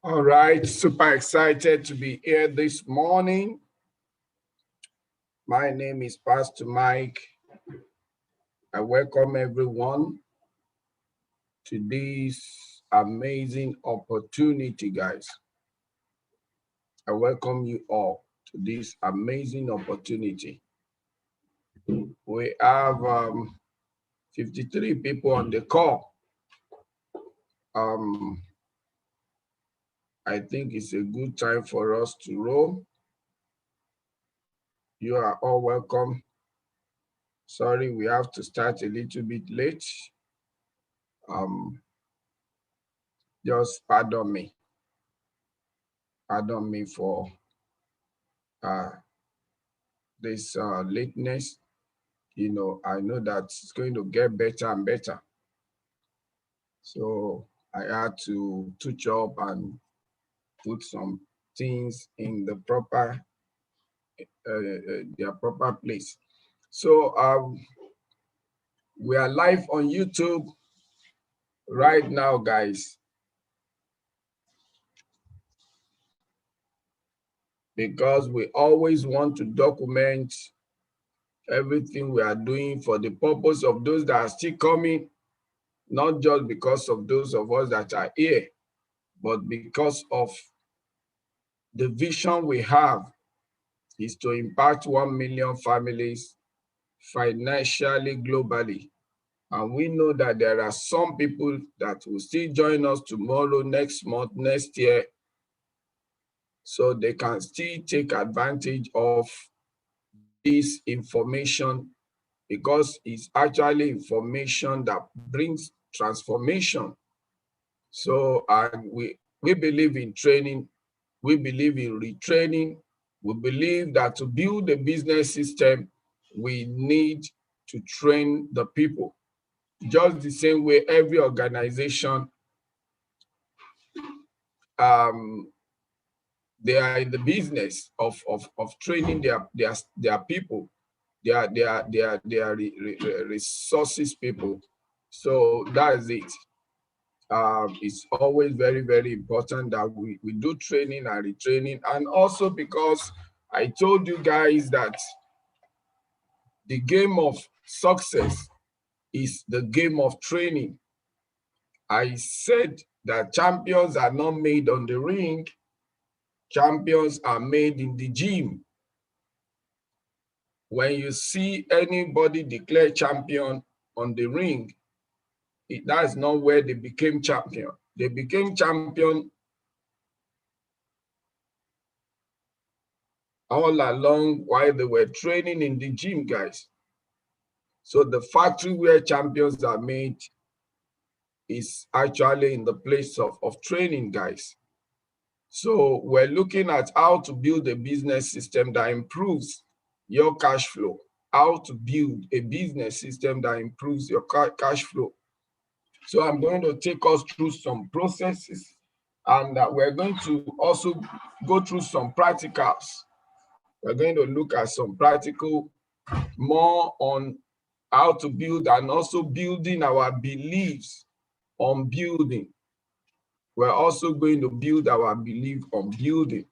All right, super excited to be here this morning. My name is Pastor Mike. I welcome everyone to this amazing opportunity, guys. I welcome you all to this amazing opportunity. We have 53 people on the call. I think it's a good time for us to roll. You are all welcome. Sorry, we have to start a little bit late. Just pardon me. Pardon me for this lateness. You know, I know that it's going to get better and better. So I had to touch up and put some things in the proper, their proper place. So we are live on YouTube right now, guys. Because we always want to document everything we are doing for the purpose of those that are still coming, not just because of those of us that are here, but because of the vision we have is to impact 1 million families financially, globally. And we know that there are some people that will still join us tomorrow, next month, next year, so they can still take advantage of this information, because it's actually information that brings transformation. So, and we believe in training, we believe in retraining, we believe that to build a business system, we need to train the people. Just the same way every organization, they are in the business of training their people, their resources people. So that is it. It's always very, very important that we do training and retraining. And also because I told you guys that the game of success is the game of training. I said that champions are not made on the ring, champions are made in the gym. When you see anybody declare champion on the ring, that is not where they became champion. They became champion all along while they were training in the gym, guys. So the factory where champions are made is actually in the place of training, guys. So we're looking at how to build a business system that improves your cash flow, how to build a business system that improves your cash flow. So I'm going to take us through some processes, and we're going to also go through some practicals. We're going to look at some practical, more on how to build, and also building our beliefs on building. We're also going to build our belief on building.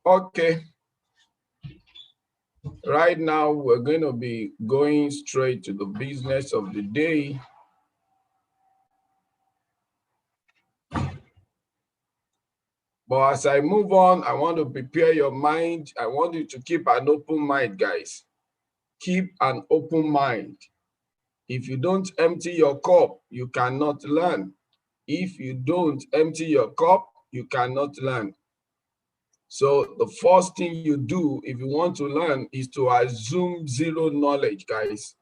Okay. Right now, we're going to be going straight to the business of the day. But as I move on, I want to prepare your mind. I want you to keep an open mind, guys. Keep an open mind. If you don't empty your cup, you cannot learn. If you don't empty your cup, you cannot learn. So the first thing you do if you want to learn is to assume zero knowledge, guys.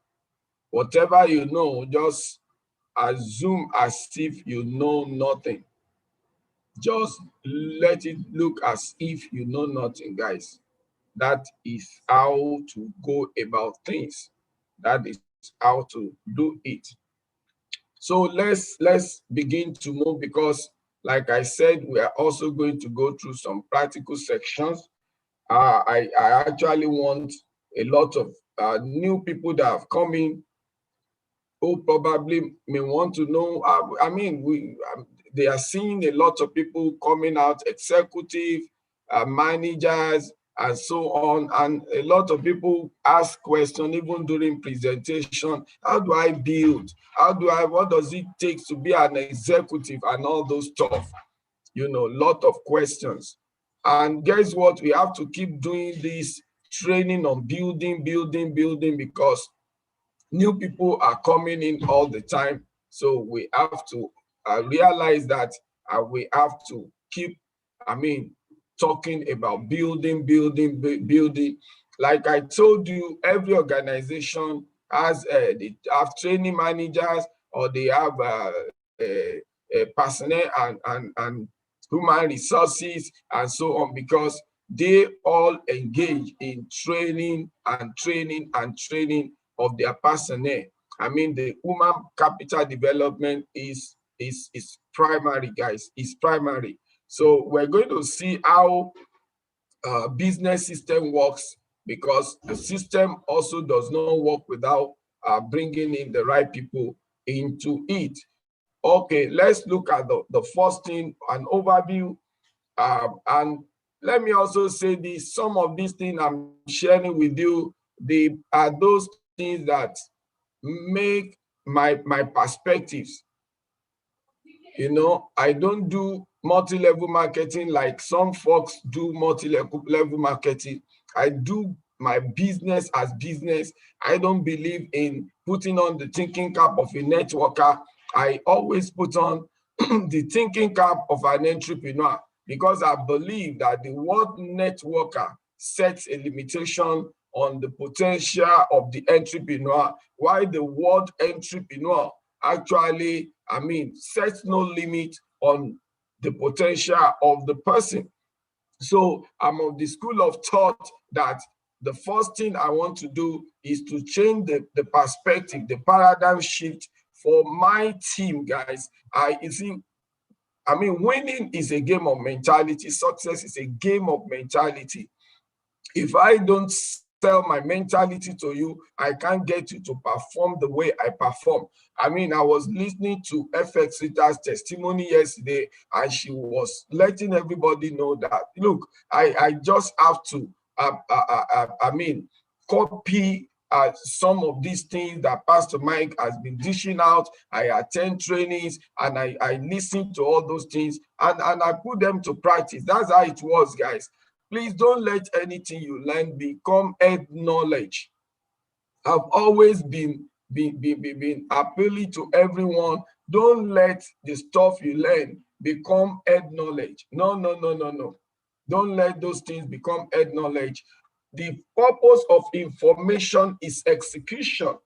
Whatever you know, just assume as if you know nothing. Just let it look as if you know nothing, guys. That is how to go about things. That is how to do it. So let's begin to move, because like I said, we are also going to go through some practical sections. I actually want a lot of new people that have come in who probably may want to know. I mean, they are seeing a lot of people coming out, executive, managers, and so on. And a lot of people ask questions even during presentation. How do I build? What does it take to be an executive and all those stuff? Lot of questions. And guess what? We have to keep doing this training on building, because new people are coming in all the time. So we have to realize that we have to keep, talking about building. Like I told you, every organization has, they have training managers, or they have personnel and human resources and so on, because they all engage in training of their personnel. The human capital development is primary, guys. Is primary. So we're going to see how business system works, because the system also does not work without bringing in the right people into it. Okay, let's look at the first thing, an overview. And let me also say this: some of these things I'm sharing with you, they are those things that make my perspectives. I don't do multi-level marketing like some folks do multi-level marketing. I do my business as business. I don't believe in putting on the thinking cap of a networker. I always put on the thinking cap of an entrepreneur, because I believe that the word networker sets a limitation on the potential of the entrepreneur, while the word entrepreneur actually, sets no limit on the potential of the person. So I'm of the school of thought that the first thing I want to do is to change the perspective, the paradigm shift for my team, guys. Winning is a game of mentality. Success is a game of mentality. If I don't sell my mentality to you, I can't get you to perform the way I perform. I was listening to FX Rita's testimony yesterday, and she was letting everybody know that, look, I just have to, copy some of these things that Pastor Mike has been dishing out. I attend trainings, and I listen to all those things, and I put them to practice. That's how it was, guys. Please don't let anything you learn become head knowledge. I've always been appealing to everyone. Don't let the stuff you learn become head knowledge. No. Don't let those things become head knowledge. The purpose of information is execution.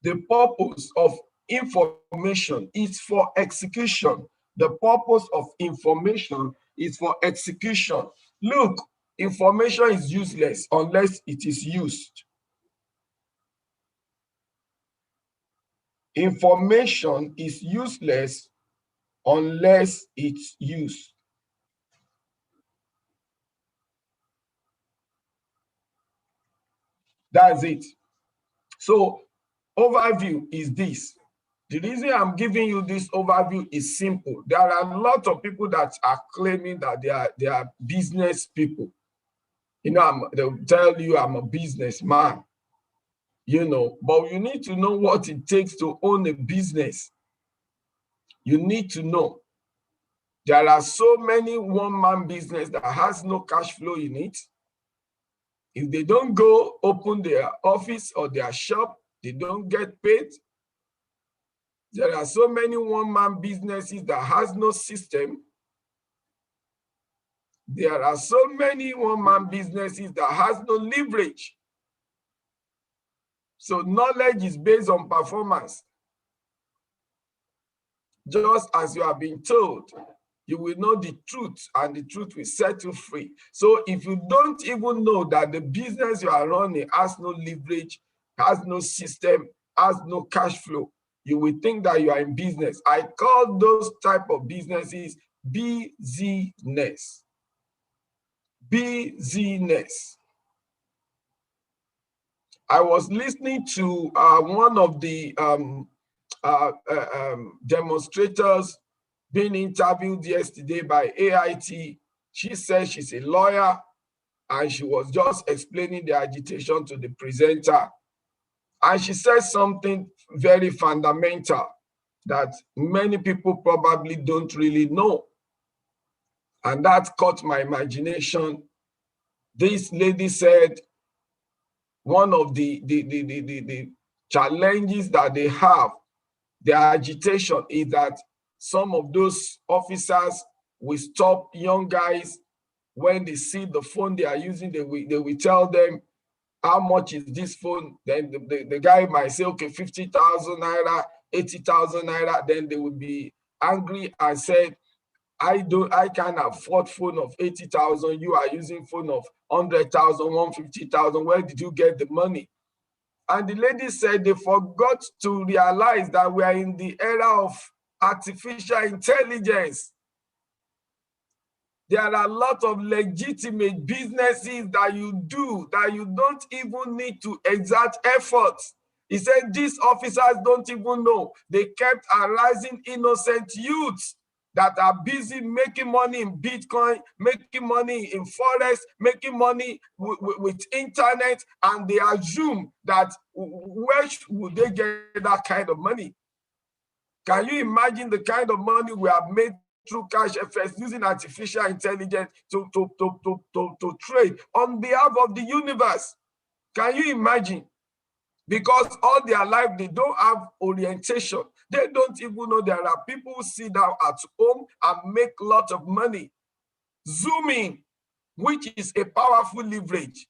The purpose of information is for execution. The purpose of information is for execution. Look, information is useless unless it is used. Information is useless unless it's used. That's it. So, overview is this. The reason I'm giving you this overview is simple. There are a lot of people that are claiming that they are business people. They'll tell you I'm a businessman, but you need to know what it takes to own a business. You need to know. There are so many one-man business that has no cash flow in it. If they don't go open their office or their shop, they don't get paid. There are so many one-man businesses that has no system. There are so many one-man businesses that has no leverage. So knowledge is based on performance. Just as you have been told, You will know the truth, and the truth will set you free. So if you don't even know that the business you are running has no leverage, has no system, has no cash flow, you will think that you are in business. I call those type of businesses business. Business. I was listening to one of the demonstrators being interviewed yesterday by AIT. She said she's a lawyer, and she was just explaining the agitation to the presenter. And she said something very fundamental that many people probably don't really know. And that caught my imagination. This lady said one of the challenges that they have, the agitation, is that some of those officers will stop young guys when they see the phone they are using. They will tell them, how much is this phone? Then the guy might say, okay, 50,000 naira, 80,000 naira. Then they will be angry and say, I can't afford phone of 80,000. You are using phone of 100,000, 150,000. Where did you get the money? And the lady said they forgot to realize that we are in the era of artificial intelligence. There are a lot of legitimate businesses that you do that you don't even need to exert effort. He said these officers don't even know. They kept arising innocent youths that are busy making money in Bitcoin, making money in Forex, making money with internet, and they assume that where would they get that kind of money? Can you imagine the kind of money we have made through CashFlow using artificial intelligence to trade on behalf of the universe? Can you imagine? Because all their life, they don't have orientation. They don't even know there are people who sit down at home and make lots of money. Zooming, which is a powerful leverage.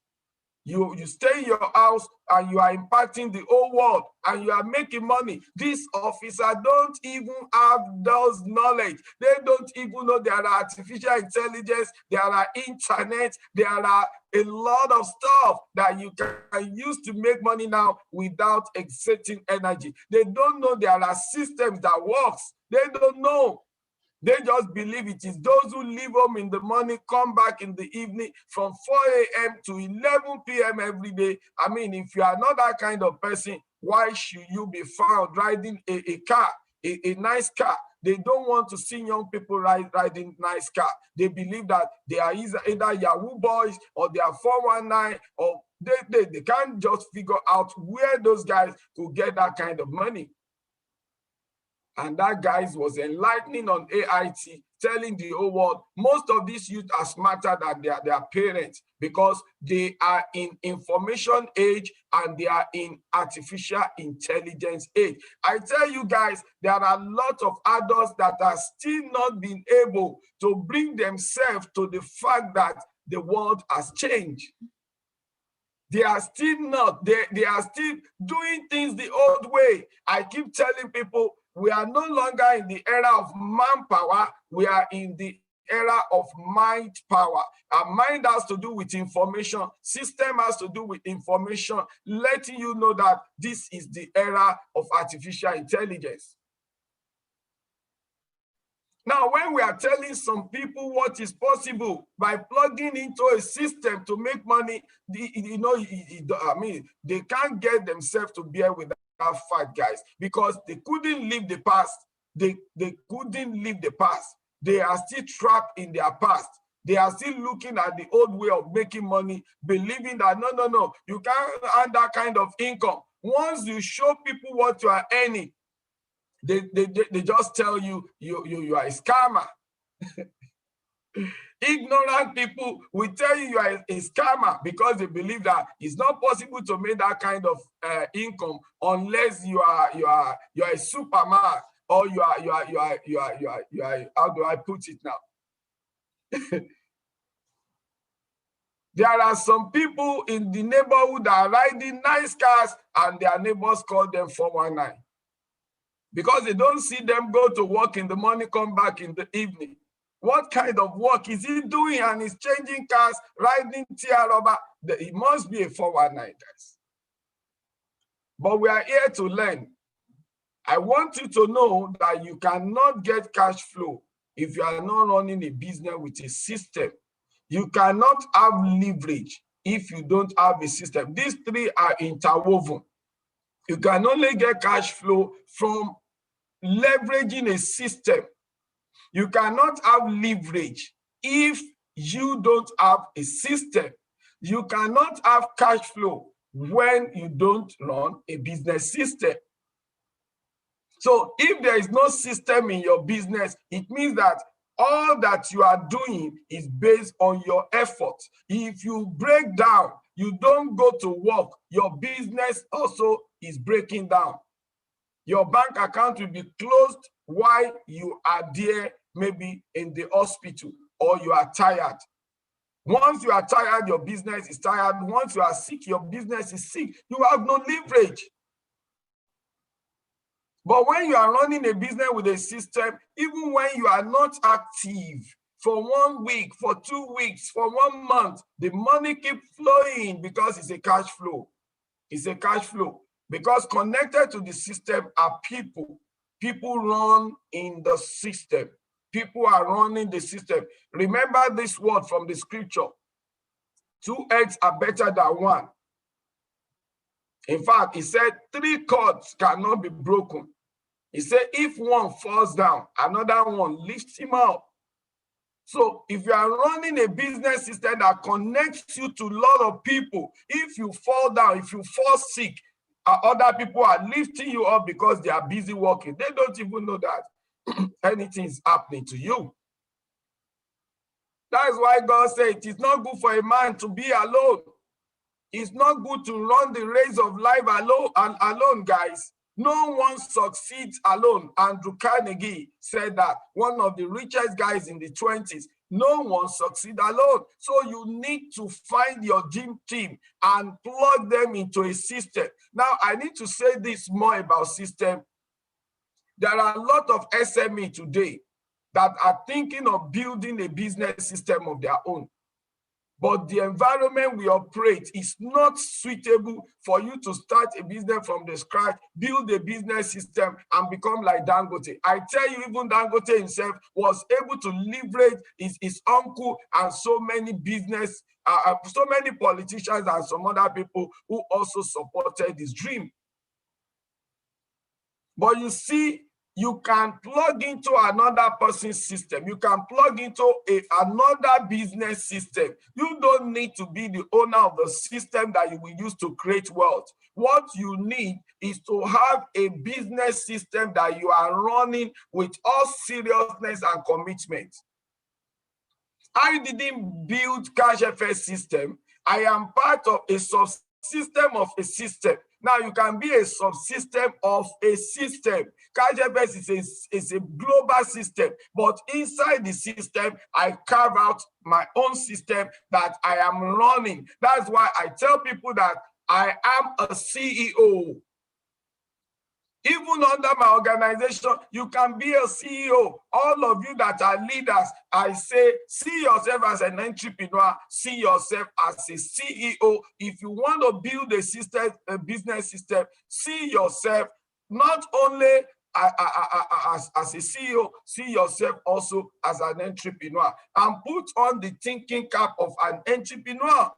You stay in your house and you are impacting the whole world and you are making money. These officers don't even have those knowledge. They don't even know there are artificial intelligence, there are internet, there are a lot of stuff that you can use to make money now without exerting energy. They don't know there are systems that works. They don't know. They just believe it is those who leave home in the morning, come back in the evening from 4 a.m. to 11 p.m. every day. I mean, if you are not that kind of person, why should you be found riding a car, a nice car? They don't want to see young people riding nice car. They believe that they are either Yahoo boys or they are 419, or they can't just figure out where those guys could get that kind of money. And that guy was enlightening on AIT, telling the whole world, most of these youth are smarter than their parents because they are in information age and they are in artificial intelligence age. I tell you guys, there are a lot of adults that are still not being able to bring themselves to the fact that the world has changed. They are still not, they are still doing things the old way. I keep telling people, we are no longer in the era of manpower, we are in the era of mind power. Our mind has to do with information, system has to do with information, letting you know that this is the era of artificial intelligence. Now, when we are telling some people what is possible by plugging into a system to make money, I mean, they can't get themselves to bear with that fact, guys, because they couldn't leave the past. They couldn't leave the past. They are still trapped in their past. They are still looking at the old way of making money, believing that, no, you can't earn that kind of income. Once you show people what you are earning, they just tell you are a scammer. Ignorant people will tell you are a scammer because they believe that it's not possible to make that kind of income unless you are a superman, or you are how do I put it now? There are some people in the neighborhood that are riding nice cars and their neighbors call them 419. Because they don't see them go to work in the morning, come back in the evening. What kind of work is he doing? And he's changing cars, riding tier rubber. It must be a 419, guys. But we are here to learn. I want you to know that you cannot get cash flow if you are not running a business with a system. You cannot have leverage if you don't have a system. These three are interwoven. You can only get cash flow from leveraging a system. You cannot have leverage if you don't have a system. You cannot have cash flow when you don't run a business system. So if there is no system in your business, it means that all that you are doing is based on your efforts. If you break down, you don't go to work, your business also is breaking down. Your bank account will be closed while you are there, maybe in the hospital, or you are tired. Once you are tired, your business is tired. Once you are sick, your business is sick. You have no leverage. But when you are running a business with a system, even when you are not active for 1 week, for 2 weeks, for 1 month, the money keeps flowing because it's a cash flow. It's a cash flow. Because connected to the system are people. People run in the system. People are running the system. Remember this word from the scripture. 2 eggs are better than 1. In fact, he said 3 cords cannot be broken. He said if one falls down, another one lifts him up. So if you are running a business system that connects you to a lot of people, if you fall down, if you fall sick, other people are lifting you up because they are busy working. They don't even know that anything is happening to you. That is why God said it is not good for a man to be alone. It's not good to run the race of life alone, guys. No one succeeds alone. Andrew Carnegie said that, one of the richest guys in the 20s. No one succeeds alone. So you need to find your dream team and plug them into a system. Now, I need to say this more about system. There are a lot of SME today that are thinking of building a business system of their own. But the environment we operate is not suitable for you to start a business from the scratch, build a business system, and become like Dangote. I tell you, even Dangote himself was able to leverage his uncle and so many so many politicians and some other people who also supported his dream. But you see, you can plug into another person's system. You can plug into another business system. You don't need to be the owner of the system that you will use to create wealth. What you need is to have a business system that you are running with all seriousness and commitment. I didn't build CashFS system. I am part of a subsystem of a system. Now you can be a subsystem of a system. CashFS is a global system, but inside the system, I carve out my own system that I am running. That's why I tell people that I am a CEO. Even under my organization, you can be a CEO. All of you that are leaders, I say, see yourself as an entrepreneur, see yourself as a CEO. If you want to build a system, a business system, see yourself not only as a CEO, see yourself also as an entrepreneur, and put on the thinking cap of an entrepreneur.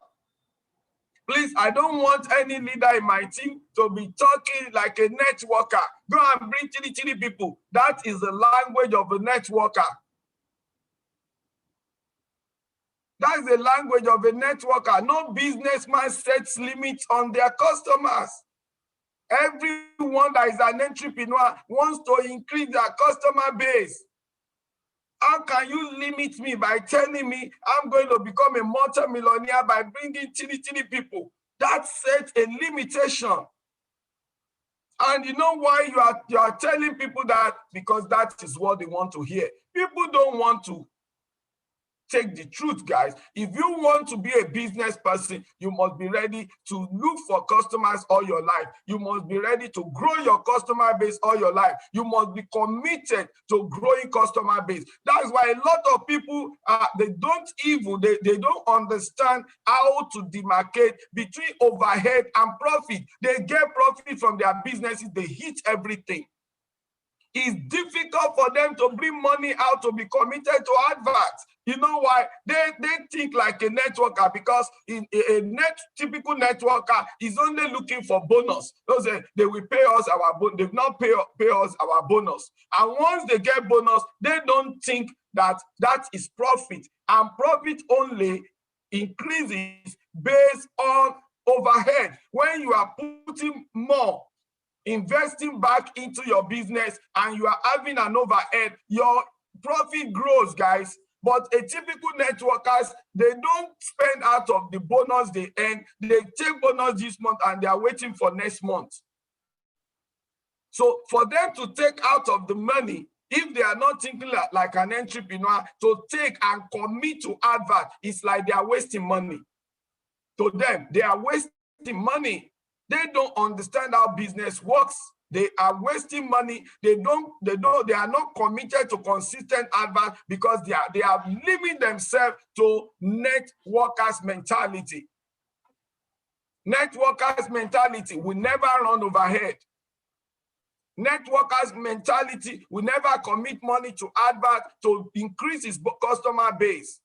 Please, I don't want any leader in my team to be talking like a networker. Go and bring chili people. That is the language of a networker. That is the language of a networker. No businessman sets limits on their customers. Everyone that is an entrepreneur wants to increase their customer base. How can you limit me by telling me I'm going to become a multi-millionaire by bringing chili people? That sets a limitation. And you know why you are telling people that? Because that is what they want to hear. People don't want to take the truth, guys. If you want to be a business person, you must be ready to look for customers all your life. You must be ready to grow your customer base all your life. You must be committed to growing customer base. That's why a lot of people, they don't understand how to demarcate between overhead and profit. They get profit from their businesses, they hit everything. It's difficult for them to bring money out to be committed to adverts. You know why? They think like a networker, because in a typical networker is only looking for bonus. They will pay us our bonus. They will not pay us our bonus. And once they get bonus, they don't think that is profit. And profit only increases based on overhead. When you are putting more, investing back into your business, and you are having an overhead, your profit grows, guys. But a typical networkers, they don't spend out of the bonus they earn. They take bonus this month and they are waiting for next month. So for them to take out of the money, if they are not thinking like an entrepreneur, to take and commit to advert, it's like they are wasting money. To them, they are wasting money. They don't understand how business works. They are wasting money. They are not committed to consistent advert, because they are limiting themselves to networkers mentality. Networkers mentality will never run overhead. Networkers mentality will never commit money to advert to increase its customer base.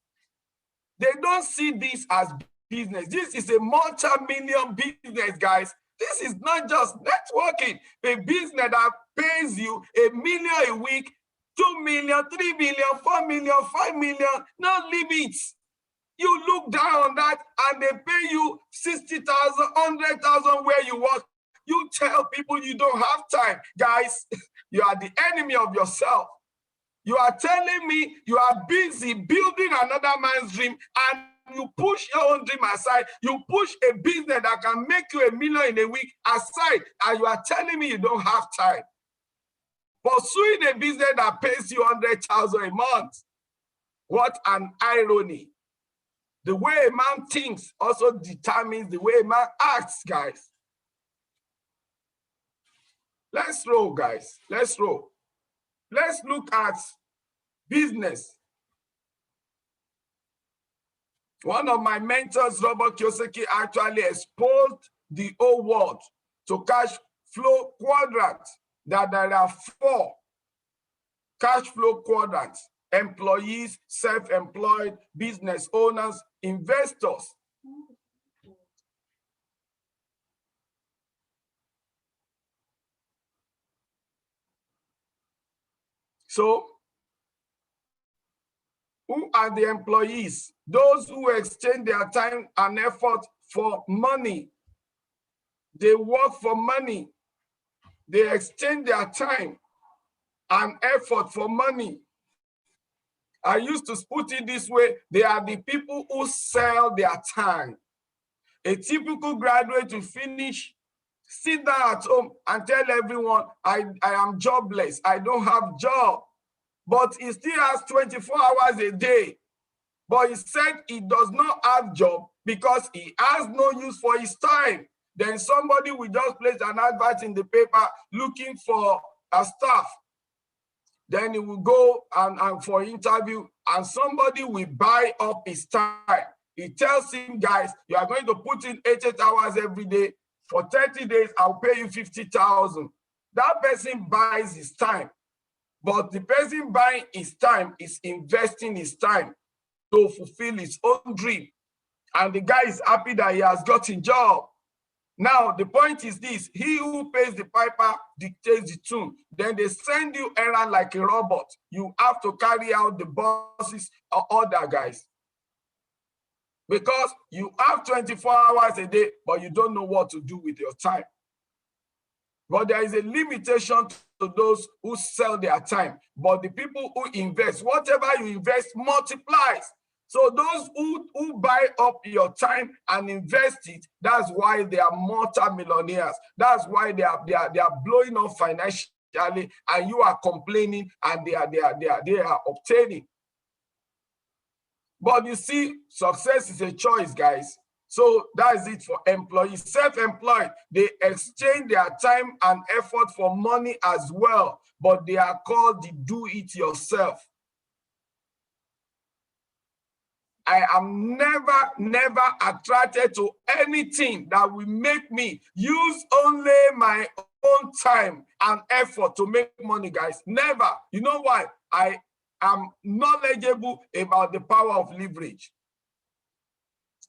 They don't see this as business. This is a multi-million business, guys. This is not just networking. A business that pays you $1 million a week, 2 million, 3 million, 4 million, 5 million, no limits. You look down on that and they pay you 60,000, 100,000 where you work. You tell people you don't have time. Guys, you are the enemy of yourself. You are telling me you are busy building another man's dream, and you push your own dream aside. You push a business that can make you $1 million in a week aside, and you are telling me you don't have time. Pursuing a business that pays you 100,000 a month. What an irony. The way a man thinks also determines the way a man acts, guys. Let's roll, guys. Let's roll. Let's look at business. One of my mentors, Robert Kiyosaki, actually exposed the whole world to cash flow quadrants, that there are 4 cash flow quadrants: employees, self-employed, business owners, investors. So, who are the employees? Those who exchange their time and effort for money. They work for money. They exchange their time and effort for money. I used to put it this way: they are the people who sell their time. A typical graduate will finish, sit down at home and tell everyone, I am jobless, I don't have job. But he still has 24 hours a day. But he said he does not have job because he has no use for his time. Then somebody will just place an advert in the paper looking for a staff. Then he will go and for interview, and somebody will buy up his time. He tells him, guys, you are going to put in 88 hours every day. For 30 days, I'll pay you 50,000. That person buys his time. But the person buying his time is investing his time to fulfill his own dream. And the guy is happy that he has gotten a job. Now, the point is this: he who pays the piper dictates the tune. Then they send you errand like a robot. You have to carry out the boss's order, guys. Because you have 24 hours a day, but you don't know what to do with your time. But there is a limitation to those who sell their time. But the people who invest, whatever you invest multiplies. So those who buy up your time and invest it, that's why they are multi-millionaires. That's why they are blowing up financially, and you are complaining, and they are obtaining. But you see, success is a choice, guys. So that's it for employees. Self-employed, they exchange their time and effort for money as well, but they are called the do-it-yourself. I am never attracted to anything that will make me use only my own time and effort to make money, guys. Never. You know why? I am knowledgeable about the power of leverage.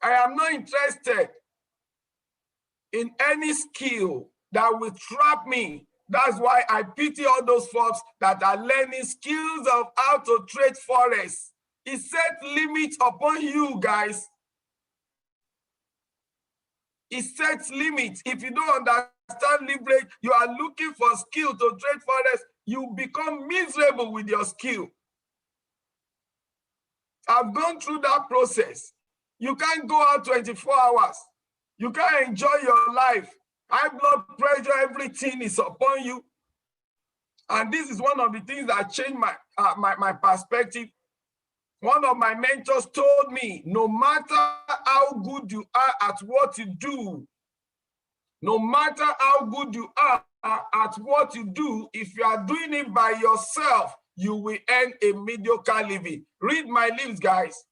I am not interested in any skill that will trap me. That's why I pity all those folks that are learning skills of how to trade forex. It sets limits upon you, guys. It sets limits. If you don't understand leverage, you are looking for skill to trade forex, you become miserable with your skill. I've gone through that process. You can't go out 24 hours. You can't enjoy your life. High blood pressure, everything is upon you. And this is one of the things that changed my perspective. One of my mentors told me, no matter how good you are at what you do, no matter how good you are at what you do, if you are doing it by yourself, you will earn a mediocre living. Read my lips, guys.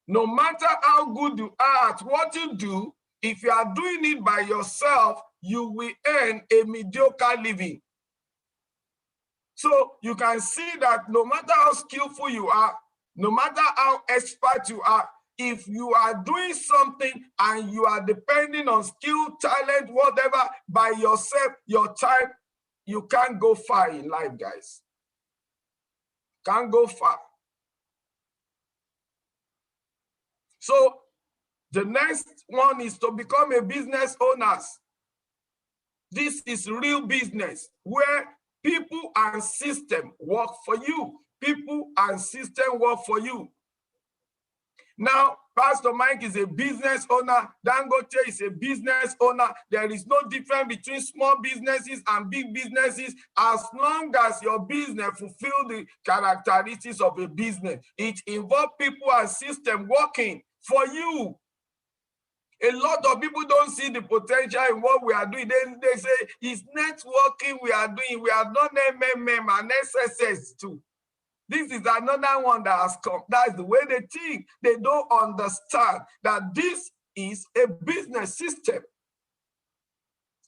No matter how good you are at what you do, if you are doing it by yourself, you will earn a mediocre living. So you can see that no matter how skillful you are, no matter how expert you are, if you are doing something and you are depending on skill, talent, whatever, by yourself, your time, you can't go far in life, guys. Can't go far. So the next one is to become a business owner. This is real business where people and system work for you. People and system work for you. Now, Pastor Mike is a business owner. Dangote is a business owner. There is no difference between small businesses and big businesses as long as your business fulfills the characteristics of a business. It involves people and system working for you. A lot of people don't see the potential in what we are doing. They say it's networking we are doing. We have done MMM and SSS too. This is another one that has come. That's the way they think. They don't understand that this is a business system.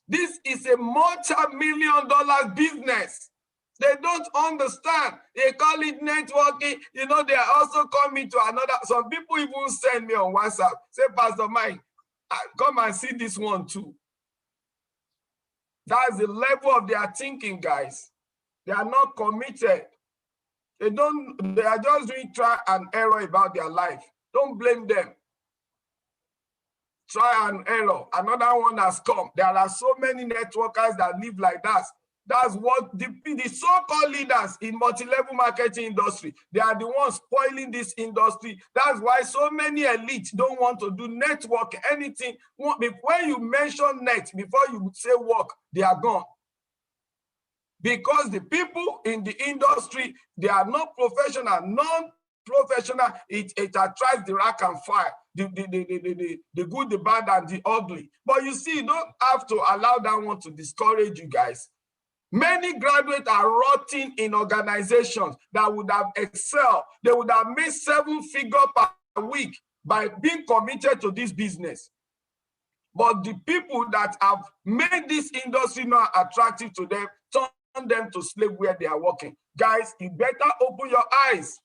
This is a multi-million-dollar business. They don't understand. They call it networking. You know, they are also coming to another. Some people even send me on WhatsApp, say, Pastor Mike, come and see this one too. That's the level of their thinking, guys. They are not committed. They are just doing try and error about their life. Don't blame them. Try and error. Another one has come. There are so many networkers that live like that. That's what the so-called leaders in multi-level marketing industry, they are the ones spoiling this industry. That's why so many elites don't want to do network, anything. When you mention net, before you say work, they are gone. Because the people in the industry, they are not professional, non-professional. It attracts the rank and file, the good, the bad, and the ugly. But you see, you don't have to allow that one to discourage you guys. Many graduates are rotting in organizations that would have excelled. They would have made 7 figures per week by being committed to this business. But the people that have made this industry not attractive to them, turn them to slave where they are working. Guys, you better open your eyes.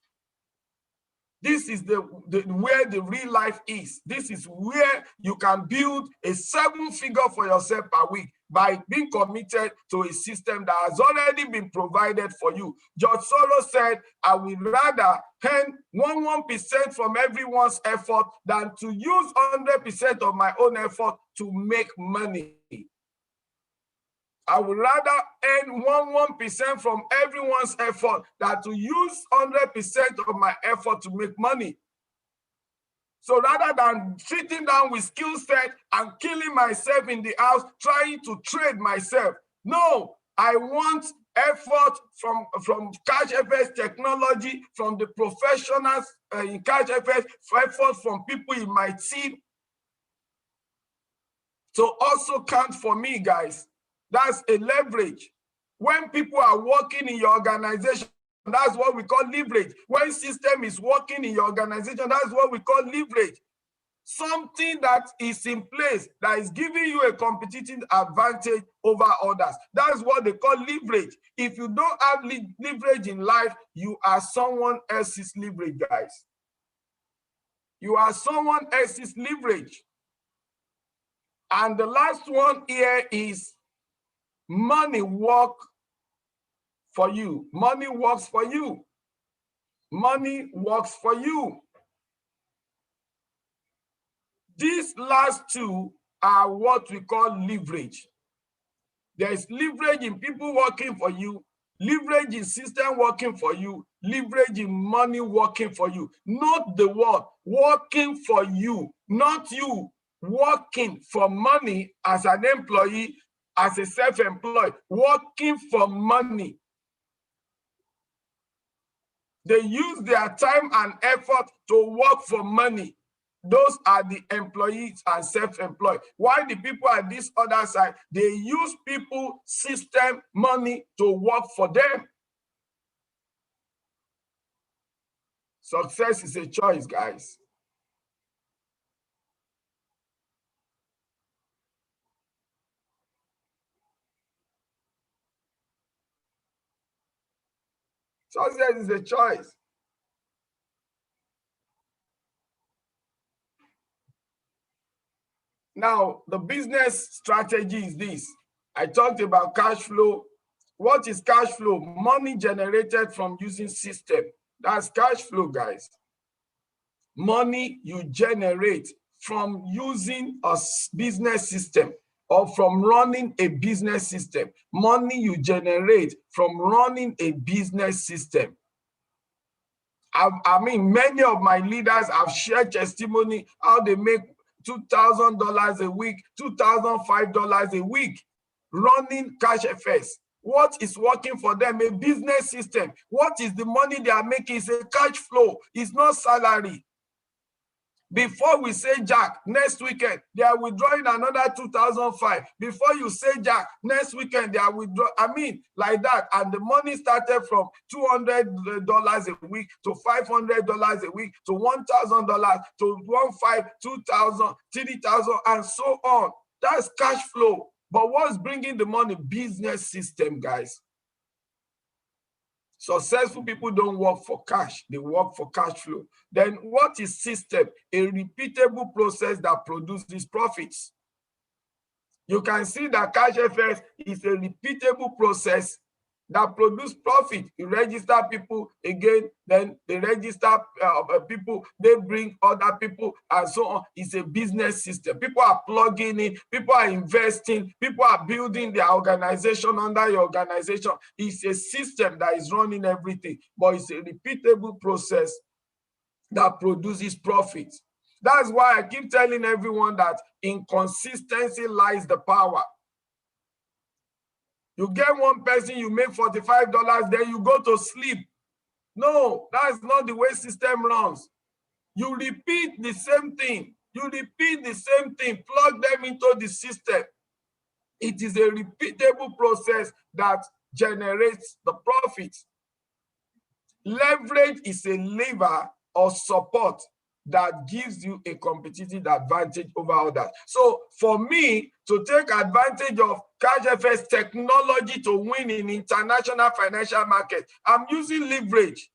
This is where the real life is. This is where you can build a 7 figure for yourself per week by being committed to a system that has already been provided for you. George Soros said, I would rather earn 1% from everyone's effort than to use 100% of my own effort to make money. I would rather earn 1% from everyone's effort than to use 100% of my effort to make money. So rather than sitting down with skill set and killing myself in the house, trying to trade myself, no, I want effort from CashFS technology, from the professionals in CashFS, effort from people in my team. So also count for me, guys. That's a leverage. When people are working in your organization, that's what we call leverage. When system is working in your organization, that's what we call leverage. Something that is in place that is giving you a competitive advantage over others. That's what they call leverage. If you don't have leverage in life, you are someone else's leverage, guys. You are someone else's leverage. And the last one here is money work for you. Money works for you. Money works for you. These last two are what we call leverage. There's leverage in people working for you, leverage in system working for you, leverage in money working for you. Not the word working for you, not you working for money as an employee, as a self-employed, working for money. They use their time and effort to work for money. Those are the employees and self-employed. While the people at this other side, they use people, system, money to work for them. Success is a choice, guys. Success is a choice. Now, the business strategy is this. I talked about cash flow. What is cash flow? Money generated from using system. That's cash flow, guys. Money you generate from using a business system or from running a business system. Money you generate from running a business system. I mean, many of my leaders have shared testimony how they make $2,000 a week, $2,005 a week running CashFS. What is working for them? A business system. What is the money they are making? It's a cash flow. It's not salary. Before we say Jack, next weekend, they are withdrawing another 2005. Before you say Jack, next weekend, they are withdrawing. I mean, like that. And the money started from $200 a week to $500 a week to $1,000 to $1,500, $2,000, $3,000, and so on. That's cash flow. But what's bringing the money? Business system, guys. Successful people don't work for cash, they work for cash flow. Then what is system? A repeatable process that produces profits. You can see that CashFS is a repeatable process that produces profit. You register people again, then they register people, they bring other people, and so on. It's a business system. People are plugging in, people are investing, people are building their organization under your organization. It's a system that is running everything, but it's a repeatable process that produces profit. That's why I keep telling everyone that in consistency lies the power. You get one person, you make $45, then you go to sleep. No, that's not the way system runs. You repeat the same thing. You repeat the same thing, plug them into the system. It is a repeatable process that generates the profit. Leverage is a lever or support that gives you a competitive advantage over others. So for me to take advantage of CashFS technology to win in international financial market, I'm using leverage.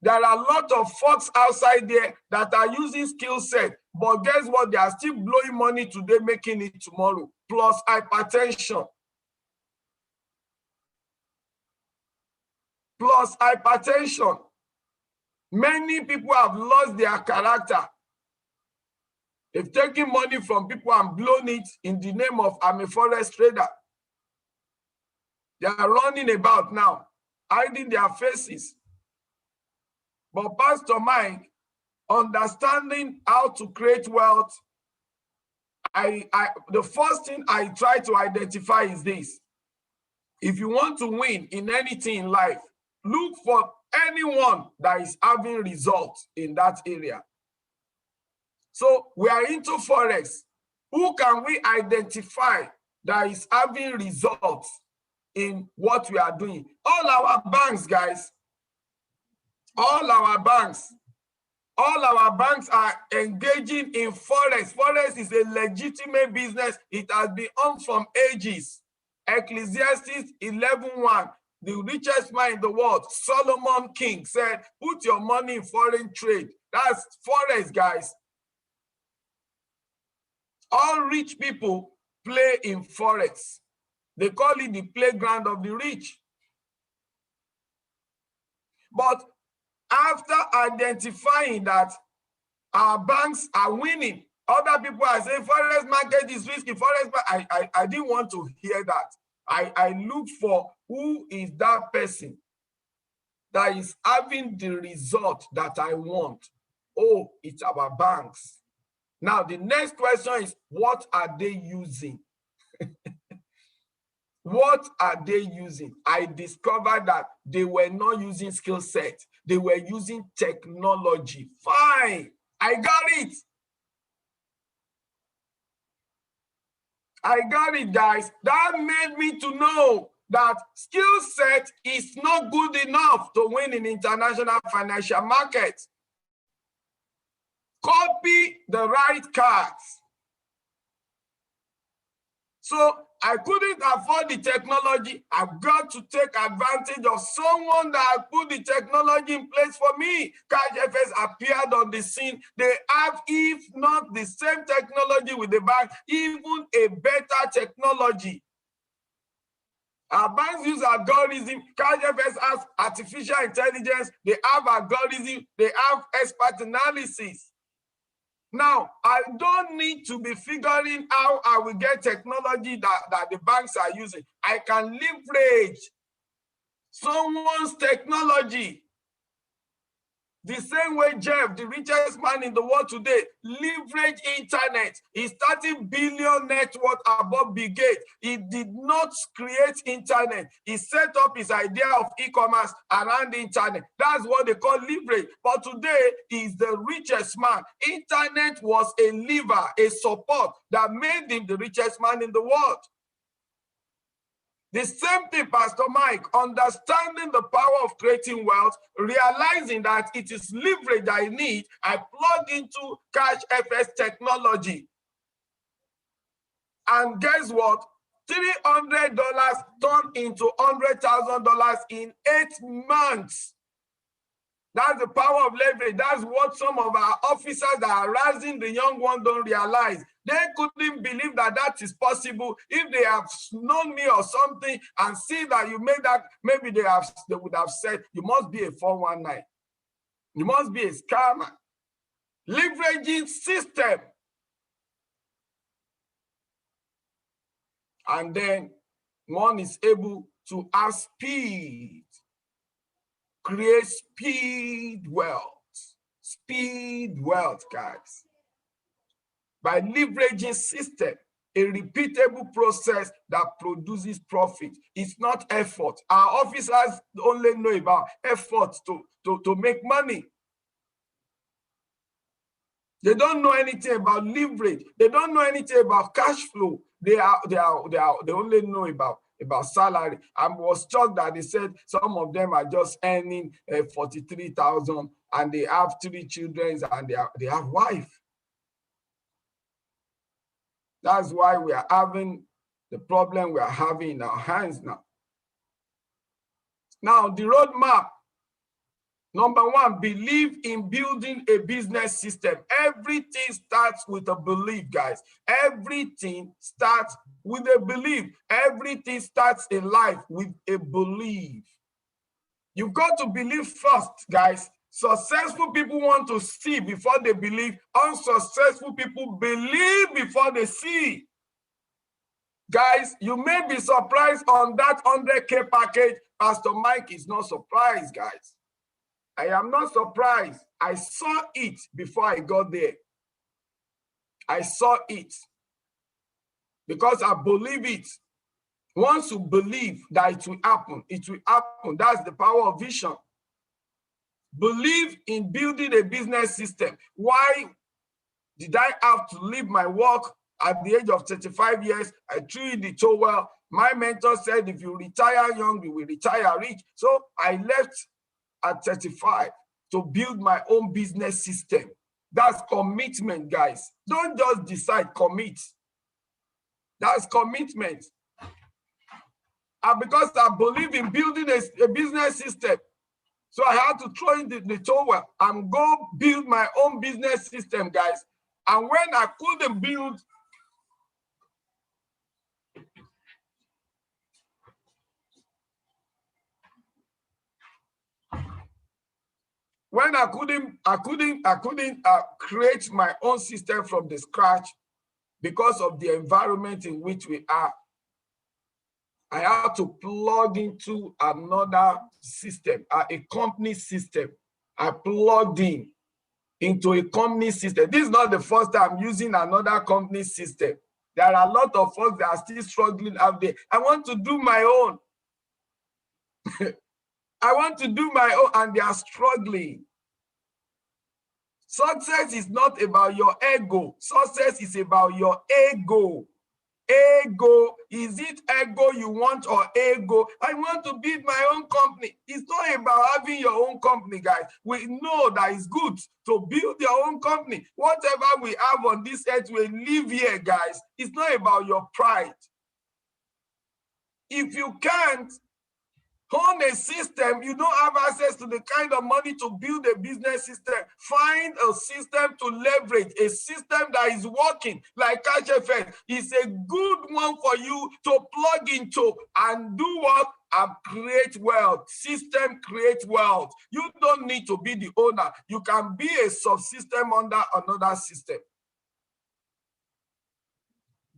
There are a lot of folks outside there that are using skill set, but guess what? They are still blowing money today, making it tomorrow, plus hypertension. Plus hypertension. Many people have lost their character. They've taken money from people and blown it in the name of I'm a forex trader. They are running about now, hiding their faces. But Pastor Mike, understanding how to create wealth, the first thing I try to identify is this. If you want to win in anything in life, look for anyone that is having results in that area. So we are into Forex. Who can we identify that is having results in what we are doing? All our banks, guys. All our banks are engaging in Forex. Forex is a legitimate business. It has been on from ages. Ecclesiastes 11:1, the richest man in the world, Solomon King, said, put your money in foreign trade. That's Forex, guys. All rich people play in Forex. They call it the playground of the rich. But after identifying that our banks are winning, other people are saying Forex market is risky. I didn't want to hear that. I looked for who is that person that is having the result that I want. Oh, it's our banks. Now, the next question is, what are they using? What are they using? I discovered that they were not using skill set. They were using technology. Fine. I got it. I got it, guys. That made me to know that skill set is not good enough to win in international financial markets. Copy the right cards. So I couldn't afford the technology. I've got to take advantage of someone that put the technology in place for me. CashFS appeared on the scene. They have, if not the same technology with the bank, even a better technology. Our banks use algorithm. CashFS has artificial intelligence. They have algorithm. They have expert analysis. Now, I don't need to be figuring how I will get technology that the banks are using. I can leverage someone's technology. The same way Jeff, the richest man in the world today, leverage internet. He's 30 billion net worth above Bill Gates. He did not create internet. He set up his idea of e-commerce around the internet. That's what they call leverage. But today, he's the richest man. Internet was a lever, a support that made him the richest man in the world. The same thing, Pastor Mike, understanding the power of creating wealth, realizing that it is leverage I need, I plug into CashFS technology. And guess what? $300 turned into $100,000 in 8 months. That's the power of leverage. That's what some of our officers that are harassing the young one don't realize. They couldn't believe that that is possible. If they have known me or something and see that you made that, maybe they would have said, you must be a 419. You must be a scammer. Leveraging system. And then one is able to have speed. Create speed wealth, guys. By leveraging system, a repeatable process that produces profit. It's not effort. Our officers only know about effort to make money. They don't know anything about leverage. They don't know anything about cash flow. They only know about salary. I was shocked that they said some of them are just earning 43,000 and they have 3 children and they have wife. That's why we are having the problem we are having in our hands now. Now, the roadmap. Number 1, believe in building a business system. Everything starts with a belief, guys. Everything starts with a belief. Everything starts in life with a belief. You've got to believe first, guys. Successful people want to see before they believe. Unsuccessful people believe before they see. Guys, you may be surprised on that 100K package. Pastor Mike is not surprised, guys. I am not surprised. I saw it before I got there. I saw it because I believe it. Once you believe that it will happen, it will happen. That's the power of vision. Believe in building a business system. Why did I have to leave my work at the age of 35 years? I threw in the towel. My mentor said, if you retire young, you will retire rich. So I left at 35 to build my own business system. That's commitment, guys. Don't just decide, commit. That's commitment. And because I believe in building a business system, so I had to throw in the towel and go build my own business system, guys. And when I couldn't build, I couldn't create my own system from the scratch because of the environment in which we are. I had to plug into another system, a company system. I plugged into a company system. This is not the first time I'm using another company system. There are a lot of folks that are still struggling out there. I want to do my own. I want to do my own, and they are struggling. Success is not about your ego. Success is about your ego. Ego, is it ego you want or ego? I want to build my own company. It's not about having your own company, guys. We know that it's good to build your own company. Whatever we have on this earth, we live here, guys. It's not about your pride. If you can't own a system, you don't have access to the kind of money to build a business system. Find a system to leverage, a system that is working, like cashflow. It's a good one for you to plug into and do what? And create wealth. System create wealth. You don't need to be the owner. You can be a subsystem under another system.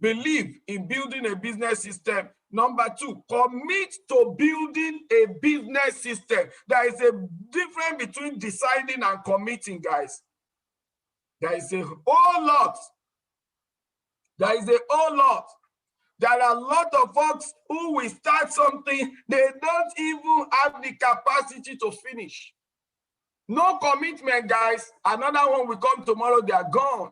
Believe in building a business system. Number two, commit to building a business system. There is a difference between deciding and committing, guys. There is a whole lot. There is a whole lot. There are a lot of folks who will start something, they don't even have the capacity to finish. No commitment, guys. Another one will come tomorrow, they are gone.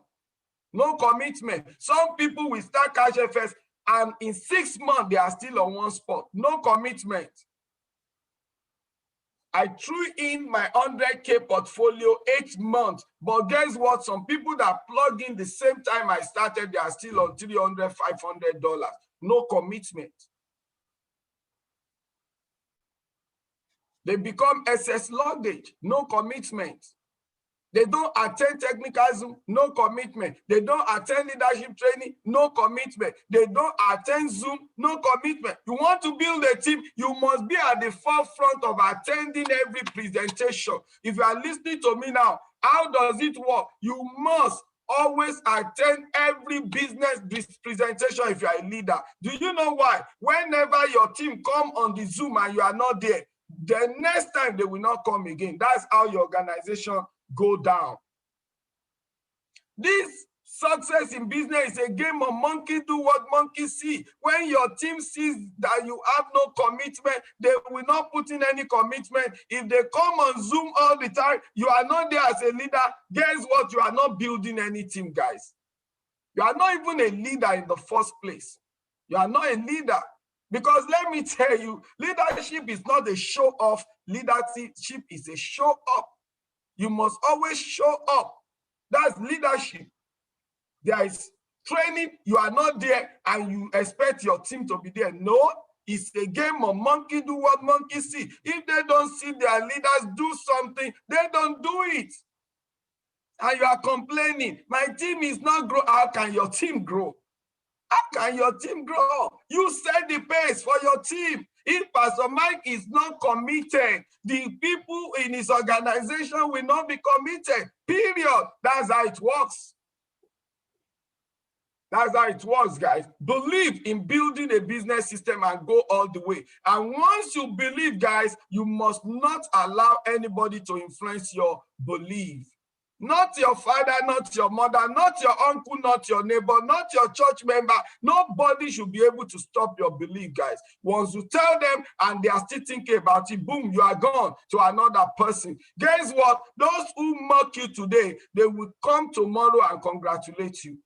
No commitment. Some people will start cashflow and in 6 months, they are still on one spot. No commitment. I threw in my 100K portfolio 8 months, but guess what? Some people that plug in the same time I started, they are still on $300, $500. No commitment. They become SS luggage. No commitment. They don't attend technical Zoom, no commitment. They don't attend leadership training, no commitment. They don't attend Zoom, no commitment. You want to build a team, you must be at the forefront of attending every presentation. If you are listening to me now, how does it work? You must always attend every business presentation if you are a leader. Do you know why? Whenever your team come on the Zoom and you are not there, the next time they will not come again. That's how your organization go down. This success in business is a game of monkey do what monkey see. When your team sees that you have no commitment, they will not put in any commitment. If they come on Zoom all the time, you are not there as a leader. Guess what? You are not building any team, guys. You are not even a leader in the first place. You are not a leader. Because let me tell you, leadership is not a show off. Leadership is a show up. You must always show up. That's leadership. There is training, you are not there and you expect your team to be there. No, it's a game of monkey do what monkey see. If they don't see their leaders do something, they don't do it. And you are complaining, my team is not growing. How can your team grow? How can your team grow? You set the pace for your team. If Pastor Mike is not committed, the people in his organization will not be committed. Period. That's how it works. That's how it works, guys. Believe in building a business system and go all the way. And once you believe, guys, you must not allow anybody to influence your belief. Not your father, not your mother, not your uncle, not your neighbor, not your church member. Nobody should be able to stop your belief, guys. Once you tell them and they are still thinking about it, boom, you are gone to another person. Guess what? Those who mock you today, they will come tomorrow and congratulate you.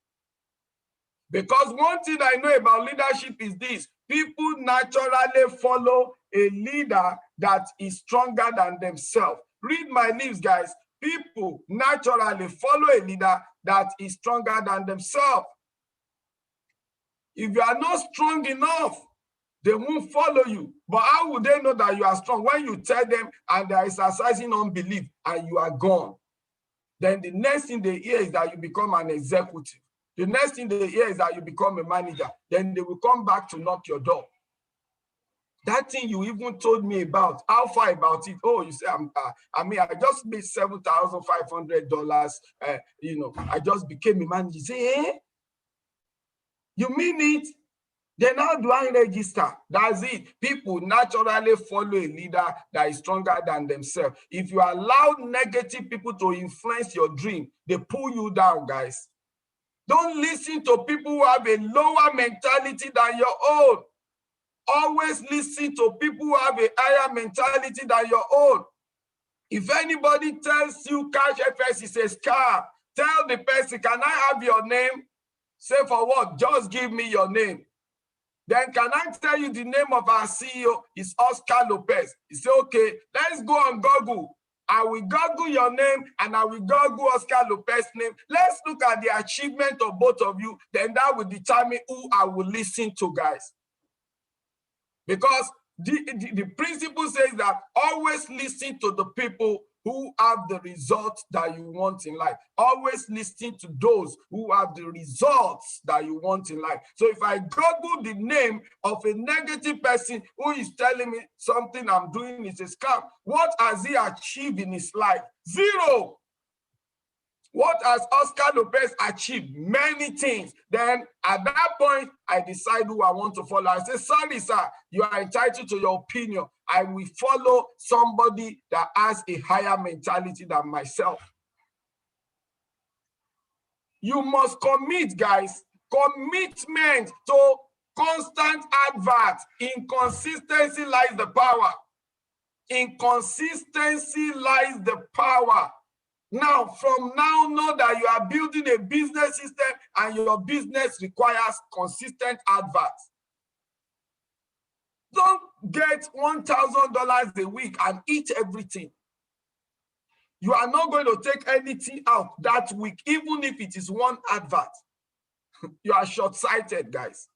Because one thing I know about leadership is this: people naturally follow a leader that is stronger than themselves. Read my lips, guys. People naturally follow a leader that is stronger than themselves. If you are not strong enough, they won't follow you. But how would they know that you are strong? When you tell them and they are exercising unbelief and you are gone, then the next thing they hear is that you become an executive. The next thing they hear is that you become a manager. Then they will come back to knock your door. That thing you even told me about, how far about it? Oh, you say, I just made $7,500. I just became a manager. You say, eh? You mean it? Then how do I register? That's it. People naturally follow a leader that is stronger than themselves. If you allow negative people to influence your dream, they pull you down, guys. Don't listen to people who have a lower mentality than your own. Always listen to people who have a higher mentality than your own. If anybody tells you Cash FS is a scam, tell the person, can I have your name? Say for what? Just give me your name. Then can I tell you the name of our CEO is Oscar Lopez? He said, okay, let's go on Google. I will Google your name and I will Google Oscar Lopez's name. Let's look at the achievement of both of you. Then that will determine who I will listen to, guys. Because the principle says that always listen to the people who have the results that you want in life. Always listen to those who have the results that you want in life. So if I Google the name of a negative person who is telling me something I'm doing is a scam, what has he achieved in his life? Zero. What has Oscar Lopez achieved? Many things. Then at that point, I decide who I want to follow. I say, sorry, sir, you are entitled to your opinion. I will follow somebody that has a higher mentality than myself. You must commit, guys. Commitment to constant advert. In consistency lies the power. In consistency lies the power. Now, from now, know that you are building a business system and your business requires consistent adverts. Don't get $1,000 a week and eat everything. You are not going to take anything out that week, even if it is one advert. You are short-sighted, guys.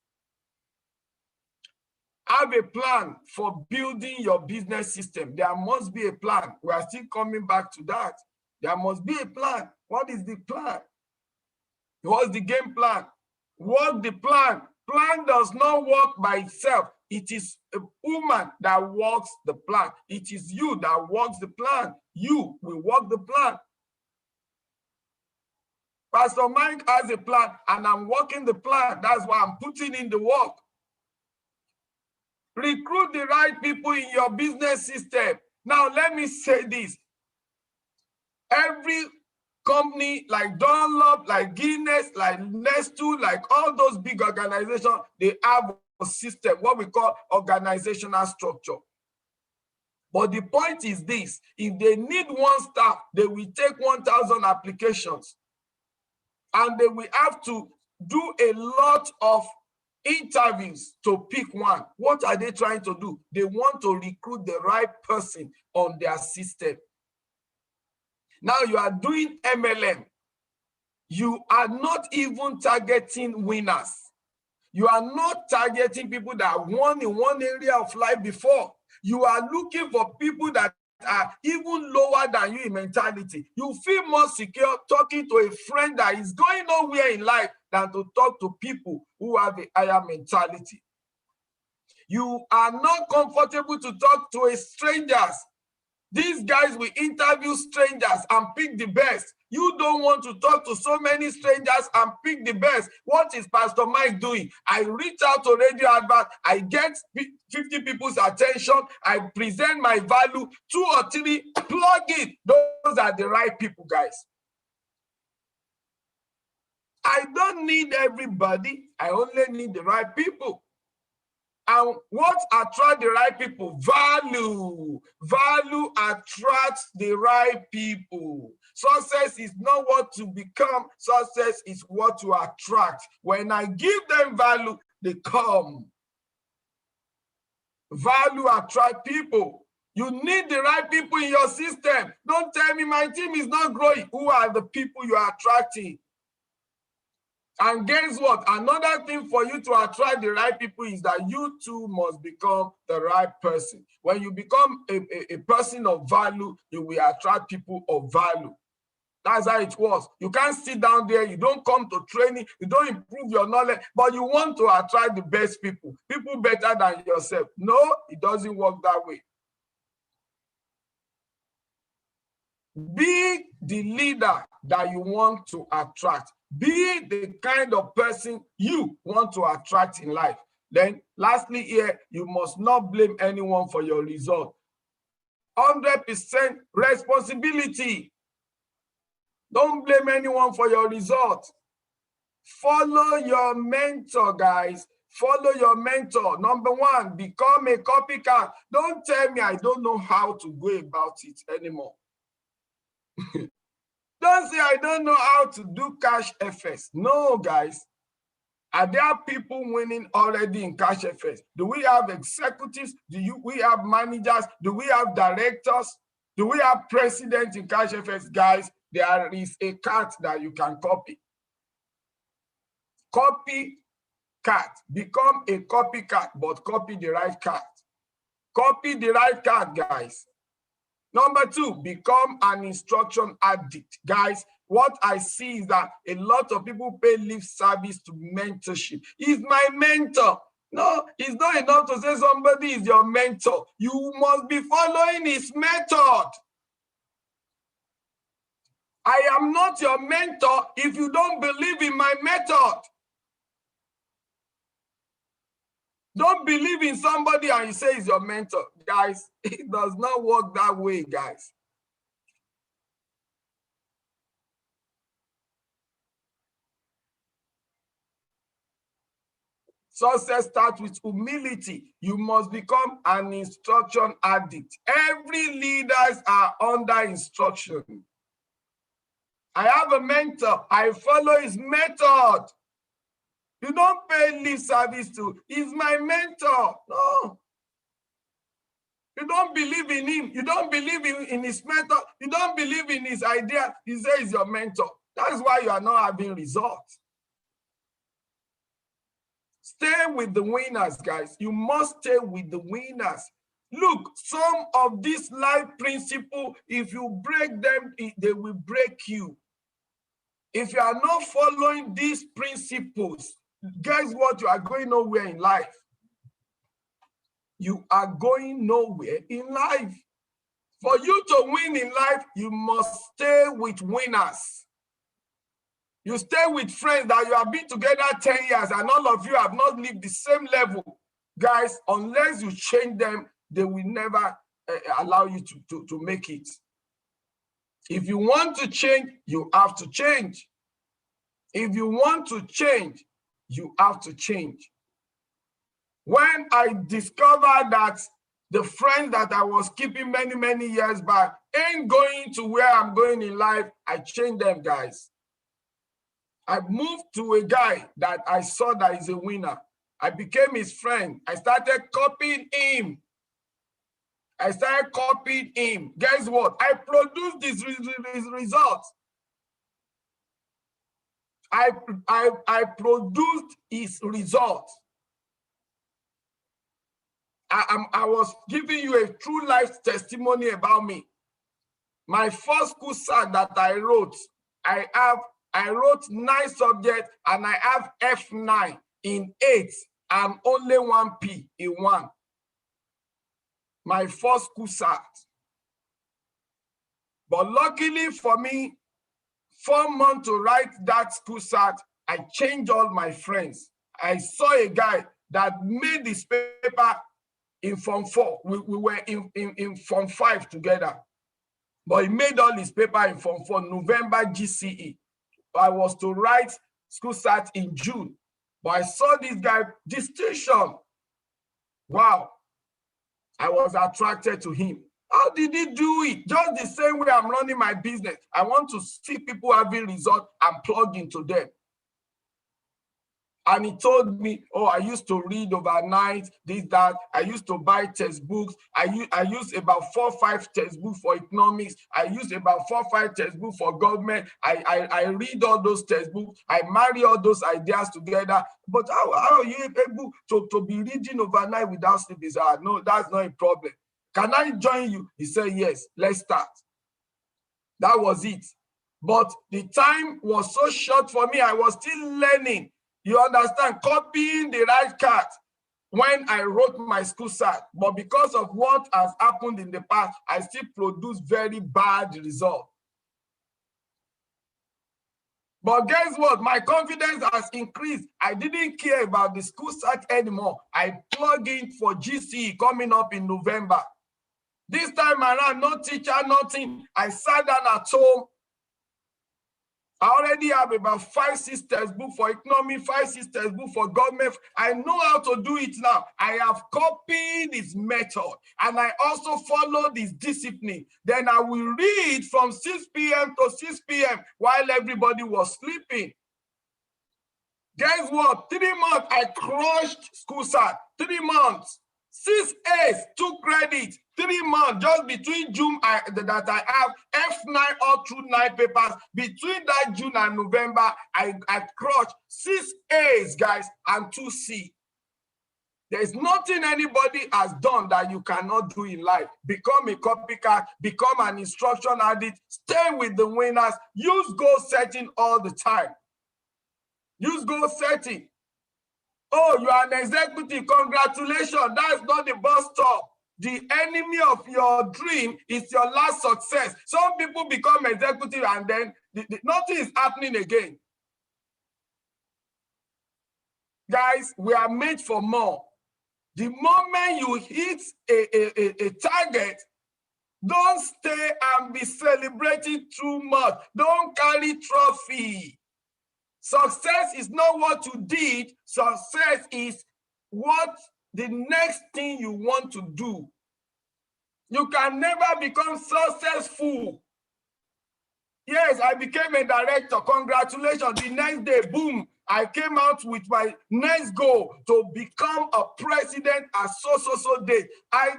Have a plan for building your business system. There must be a plan. We are still coming back to that. There must be a plan. What is the plan? What's the game plan? Work the plan. Plan does not work by itself. It is a woman that works the plan. It is you that works the plan. You will work the plan. Pastor Mike has a plan and I'm working the plan. That's why I'm putting in the work. Recruit the right people in your business system. Now, let me say this. Every company like Dunlop, like Guinness, like Nestle, like all those big organizations, they have a system, what we call organizational structure. But the point is this: if they need one staff, they will take 1,000 applications. And they will have to do a lot of interviews to pick one. What are they trying to do? They want to recruit the right person on their system. Now you are doing MLM. You are not even targeting winners. You are not targeting people that won in one area of life before. You are looking for people that are even lower than you in mentality. You feel more secure talking to a friend that is going nowhere in life than to talk to people who have a higher mentality. You are not comfortable to talk to strangers. These guys will interview strangers and pick the best. You don't want to talk to so many strangers and pick the best. What is Pastor Mike doing? I reach out to radio advert. I get 50 people's attention. I present my value, 2 or 3, plug it. Those are the right people, guys. I don't need everybody. I only need the right people. And what attracts the right people? Value. Value attracts the right people. Success is not what to become. Success is what to attract. When I give them value, they come. Value attract people. You need the right people in your system. Don't tell me my team is not growing. Who are the people you are attracting? And guess what? Another thing for you to attract the right people is that you too must become the right person. When you become a person of value, you will attract people of value. That's how it was. You can't sit down there, you don't come to training, you don't improve your knowledge, but you want to attract the best people, people better than yourself. No, it doesn't work that way. Be the leader that you want to attract. Be the kind of person you want to attract in life. Then lastly here, you must not blame anyone for your result. 100% responsibility. Don't blame anyone for your result. Follow your mentor, guys. Follow your mentor. Number one, become a copycat. Don't tell me I don't know how to go about it anymore. Don't say I don't know how to do cash FS. No, guys. Are there people winning already in cash FS? Do we have executives? We have managers? Do we have directors? Do we have presidents in cash FS? Guys, there is a cat that you can copy. Copy cat. Become a copycat, but copy the right cat. Copy the right cat, guys. Number two, become an instruction addict. Guys, what I see is that a lot of people pay lip service to mentorship. He's my mentor. No, it's not enough to say somebody is your mentor. You must be following his method. I am not your mentor if you don't believe in my method. Don't believe in somebody and you say he's your mentor. Guys, it does not work that way, guys. Success starts with humility. You must become an instruction addict. Every leaders are under instruction. I have a mentor. I follow his method. You don't pay lip service to, he's my mentor. No. You don't believe in him. You don't believe in his method. You don't believe in his idea. He says he's your mentor. That's why you are not having results. Stay with the winners, guys. You must stay with the winners. Look, some of these life principles, if you break them, they will break you. If you are not following these principles, guess what? You are going nowhere in life. You are going nowhere in life. For you to win in life, you must stay with winners. You stay with friends that you have been together 10 years and all of you have not lived the same level. Guys, unless you change them, they will never allow you to make it. If you want to change, you have to change. If you want to change, you have to change. When I discovered that the friends that I was keeping many, many years back ain't going to where I'm going in life, I changed them, guys. I moved to a guy that I saw that is a winner. I became his friend. I started copying him. Guess what? I produced these results. I produced his results. I was giving you a true life testimony about me. My first school SAT that I wrote, I wrote 9 subjects and I have F9 in 8 and only 1 P in 1. My first school SAT. But luckily for me, 4 months to write that school SAT, I changed all my friends. I saw a guy that made this paper in Form 4. We were in Form 5 together. But he made all his paper in Form 4, November GCE. I was to write school start in June. But I saw this guy, distinction. Wow. I was attracted to him. How did he do it? Just the same way I'm running my business. I want to see people having results and plug into them. And he told me, oh, I used to read overnight, this, that. I used to buy textbooks. I used about 4 or 5 textbooks for economics. I used about 4 or 5 textbooks for government. I read all those textbooks. I marry all those ideas together. But how are you able to be reading overnight without sleep? He said, no, that's not a problem. Can I join you? He said, yes, let's start. That was it. But the time was so short for me. I was still learning. You understand? Copying the right card when I wrote my school cert. But because of what has happened in the past, I still produce very bad results. But guess what? My confidence has increased. I didn't care about the school cert anymore. I plugged in for GCE coming up in November. This time around, no teacher, nothing. I sat down at home. I already have about 5, 6 textbooks for economy, 5, 6 textbooks for government. I know how to do it now. I have copied this method and I also follow this discipline. Then I will read from 6 p.m. to 6 p.m. while everybody was sleeping. Guess what? 3 months, I crushed school start. 3 months. 6 A's, 2 credits, 3 months, just between June that I have F9 all through 9 papers. Between that June and November, I crushed 6 A's, guys, and 2 C. There's nothing anybody has done that you cannot do in life. Become a copycat, become an instruction addict, stay with the winners, use goal setting all the time. Use goal setting. Oh, you are an executive. Congratulations. That's not the bus stop. The enemy of your dream is your last success. Some people become executive and then nothing is happening again. Guys, we are made for more. The moment you hit a target, don't stay and be celebrating too much. Don't carry trophy. Success is not what you did. Success is what the next thing you want to do. You can never become successful. Yes, I became a director. Congratulations. The next day, boom, I came out with my next goal to become a president at so day. I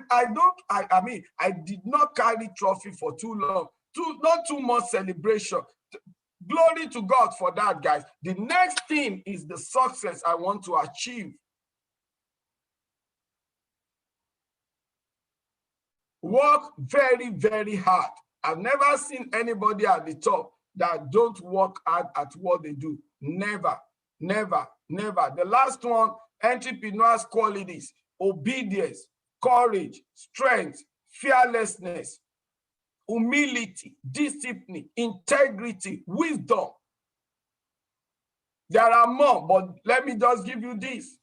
did not carry trophy for too long. Not too much celebration. Glory to God for that, guys. The next thing is the success I want to achieve. Work very, very hard. I've never seen anybody at the top that don't work hard at what they do. Never, never, never. The last one, entrepreneur's qualities: obedience, courage, strength, fearlessness, humility, discipline, integrity, wisdom. There are more, but let me just give you this.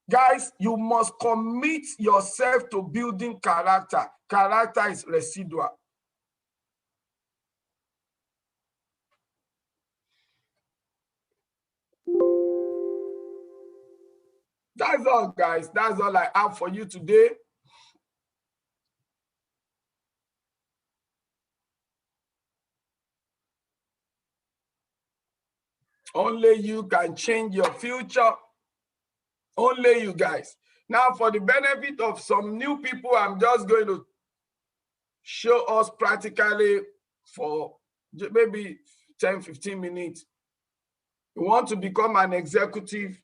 Guys, you must commit yourself to building character. Character is residual. That's all, guys. That's all I have for you today. Only you can change your future. Only you, guys. Now, for the benefit of some new people, I'm just going to show us practically for maybe 10, 15 minutes. You want to become an executive,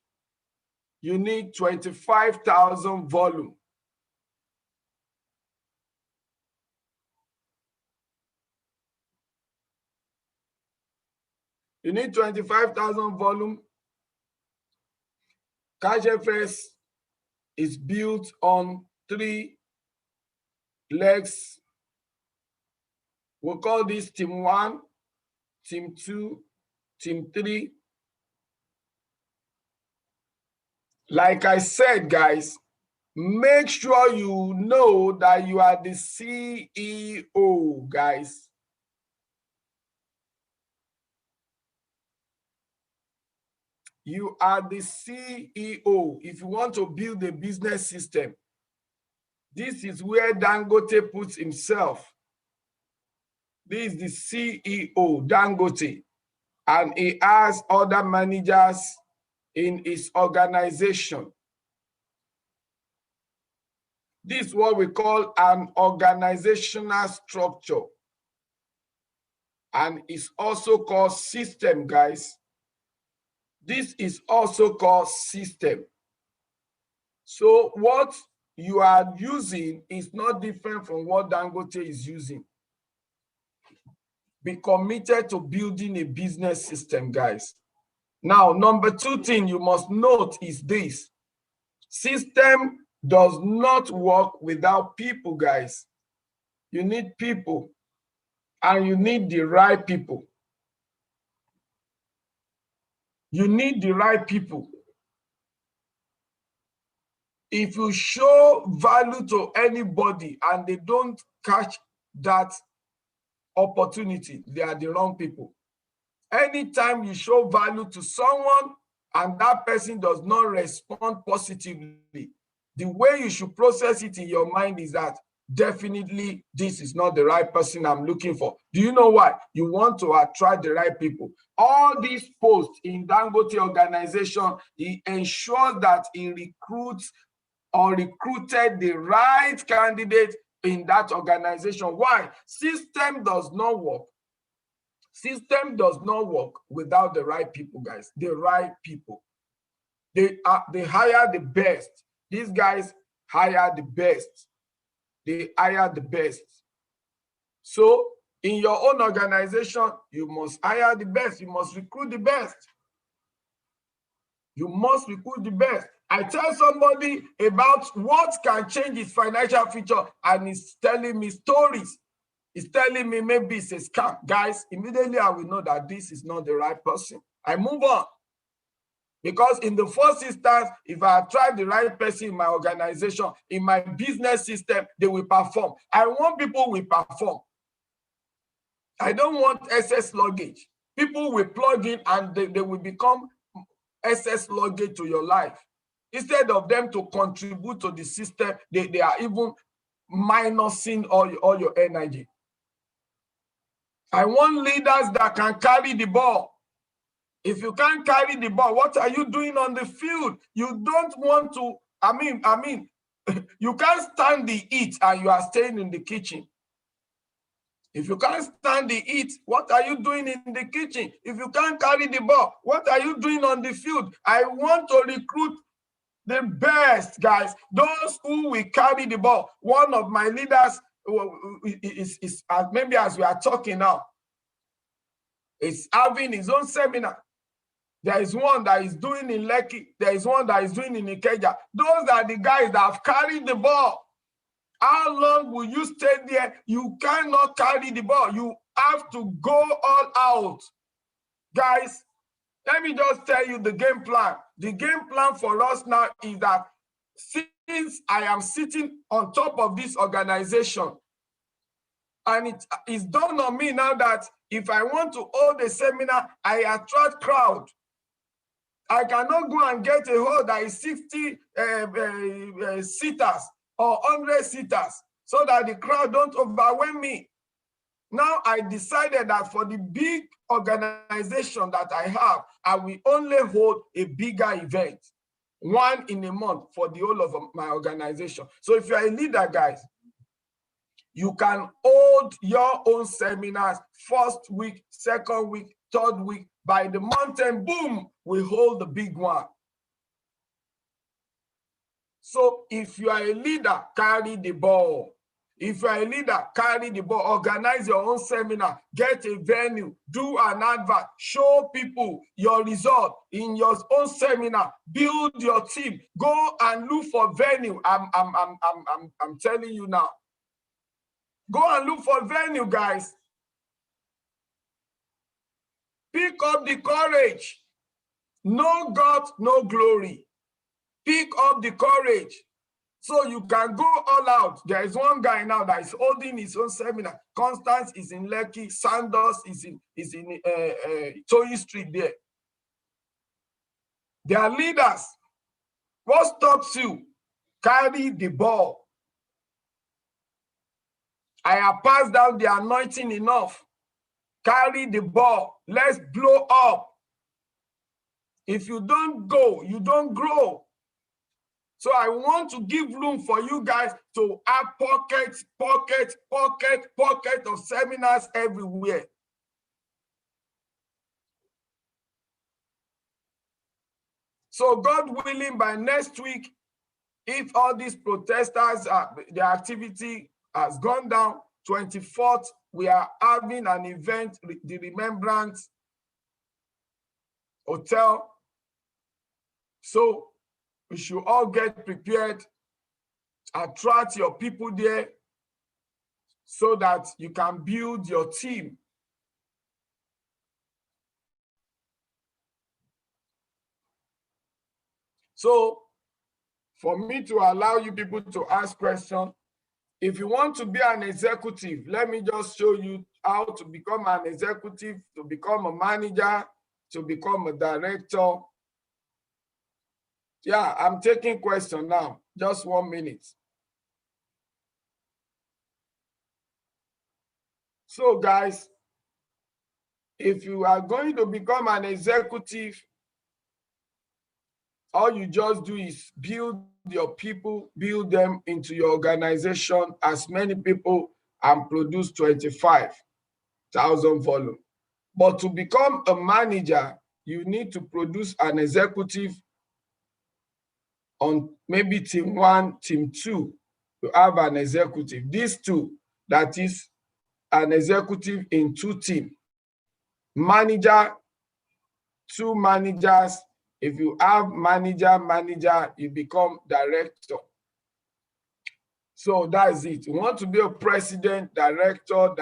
you need 25,000 volume. You need 25,000 volume. CashFS is built on 3 legs. We'll call this team 1, team 2, team 3. Like I said, guys, make sure you know that you are the CEO, guys. You are the CEO. If you want to build a business system, this is where Dangote puts himself. This is the CEO, Dangote, and he has other managers in his organization. This is what we call an organizational structure, and it's also called system, guys. This is also called system. So what you are using is not different from what Dangote is using. Be committed to building a business system, guys. Now, number 2 thing you must note is this. System does not work without people, guys. You need people, and you need the right people. You need the right people. If you show value to anybody and they don't catch that opportunity, they are the wrong people. Anytime you show value to someone and that person does not respond positively, the way you should process it in your mind is that definitely this is not the right person I'm looking for. Do you know why? You want to attract the right people. All these posts in Dangote organization, he ensures that he recruits or recruited the right candidate in that organization. Why? System does not work. System does not work without the right people, guys. The right people. They hire the best. These guys hire the best. They hire the best. So in your own organization, you must hire the best. You must recruit the best. You must recruit the best. I tell somebody about what can change his financial future, and he's telling me stories. He's telling me maybe it's a scam. Guys, immediately I will know that this is not the right person. I move on. Because in the first instance, if I attract the right person in my organization, in my business system, they will perform. I want people who will perform. I don't want excess luggage. People will plug in and they will become excess luggage to your life. Instead of them to contribute to the system, they are even minusing all your energy. I want leaders that can carry the ball. If you can't carry the ball, what are you doing on the field? You don't want to, you can't stand the heat and you are staying in the kitchen. If you can't stand the heat, what are you doing in the kitchen? If you can't carry the ball, what are you doing on the field? I want to recruit the best, guys, those who will carry the ball. One of my leaders is maybe as we are talking now, is having his own seminar. There is one that is doing in Lekki. There is one that is doing in Ikeja. Those are the guys that have carried the ball. How long will you stay there? You cannot carry the ball. You have to go all out. Guys, let me just tell you the game plan. The game plan for us now is that since I am sitting on top of this organization, and it is done on me now that if I want to hold a seminar, I attract crowd. I cannot go and get a hall that is 60 seaters or 100 seaters so that the crowd don't overwhelm me. Now I decided that for the big organization that I have, I will only hold a bigger event, one in a month for the whole of my organization. So if you're a leader, guys, you can hold your own seminars first week, second week, third week. By the month end, boom, we hold the big one. So if you are a leader, carry the ball. If you are a leader, carry the ball. Organize your own seminar. Get a venue. Do an advert. Show people your result in your own seminar. Build your team. Go and look for venue. I'm telling you now. Go and look for venue, guys. Pick up the courage. No God, no glory. Pick up the courage so you can go all out. There is one guy now that is holding his own seminar. Constance is in Lekki. Sanders is in Toyi Street there. They are leaders. What stops you? Carry the ball. I have passed down the anointing enough. Carry the ball. Let's blow up. If you don't go, you don't grow. So I want to give room for you guys to have pockets of seminars everywhere. So God willing, by next week, if all these protesters, their activity has gone down, 24th, we are having an event, the Remembrance Hotel. So we should all get prepared, attract your people there so that you can build your team. So for me to allow you people to ask questions, if you want to be an executive, let me just show you how to become an executive, to become a manager, to become a director. Yeah, I'm taking questions now. Just 1 minute. So guys, if you are going to become an executive, all you just do is build your people, build them into your organization, as many people, and produce 25,000 volume. But to become a manager, you need to produce an executive on maybe team 1, team 2. You have an executive. These two, that is an executive in 2 teams. Manager, 2 managers. If you have manager, you become director. So that's it. You want to be a president, director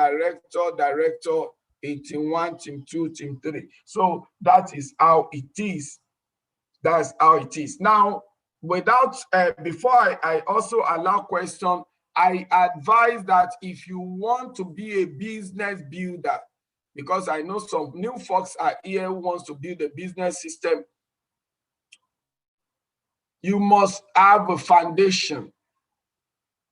in team 1, team 2, team 3. So that is how it is. That's how it is. Now, without before I also allow question, I advise that if you want to be a business builder, because I know some new folks are here who wants to build a business system, you must have a foundation.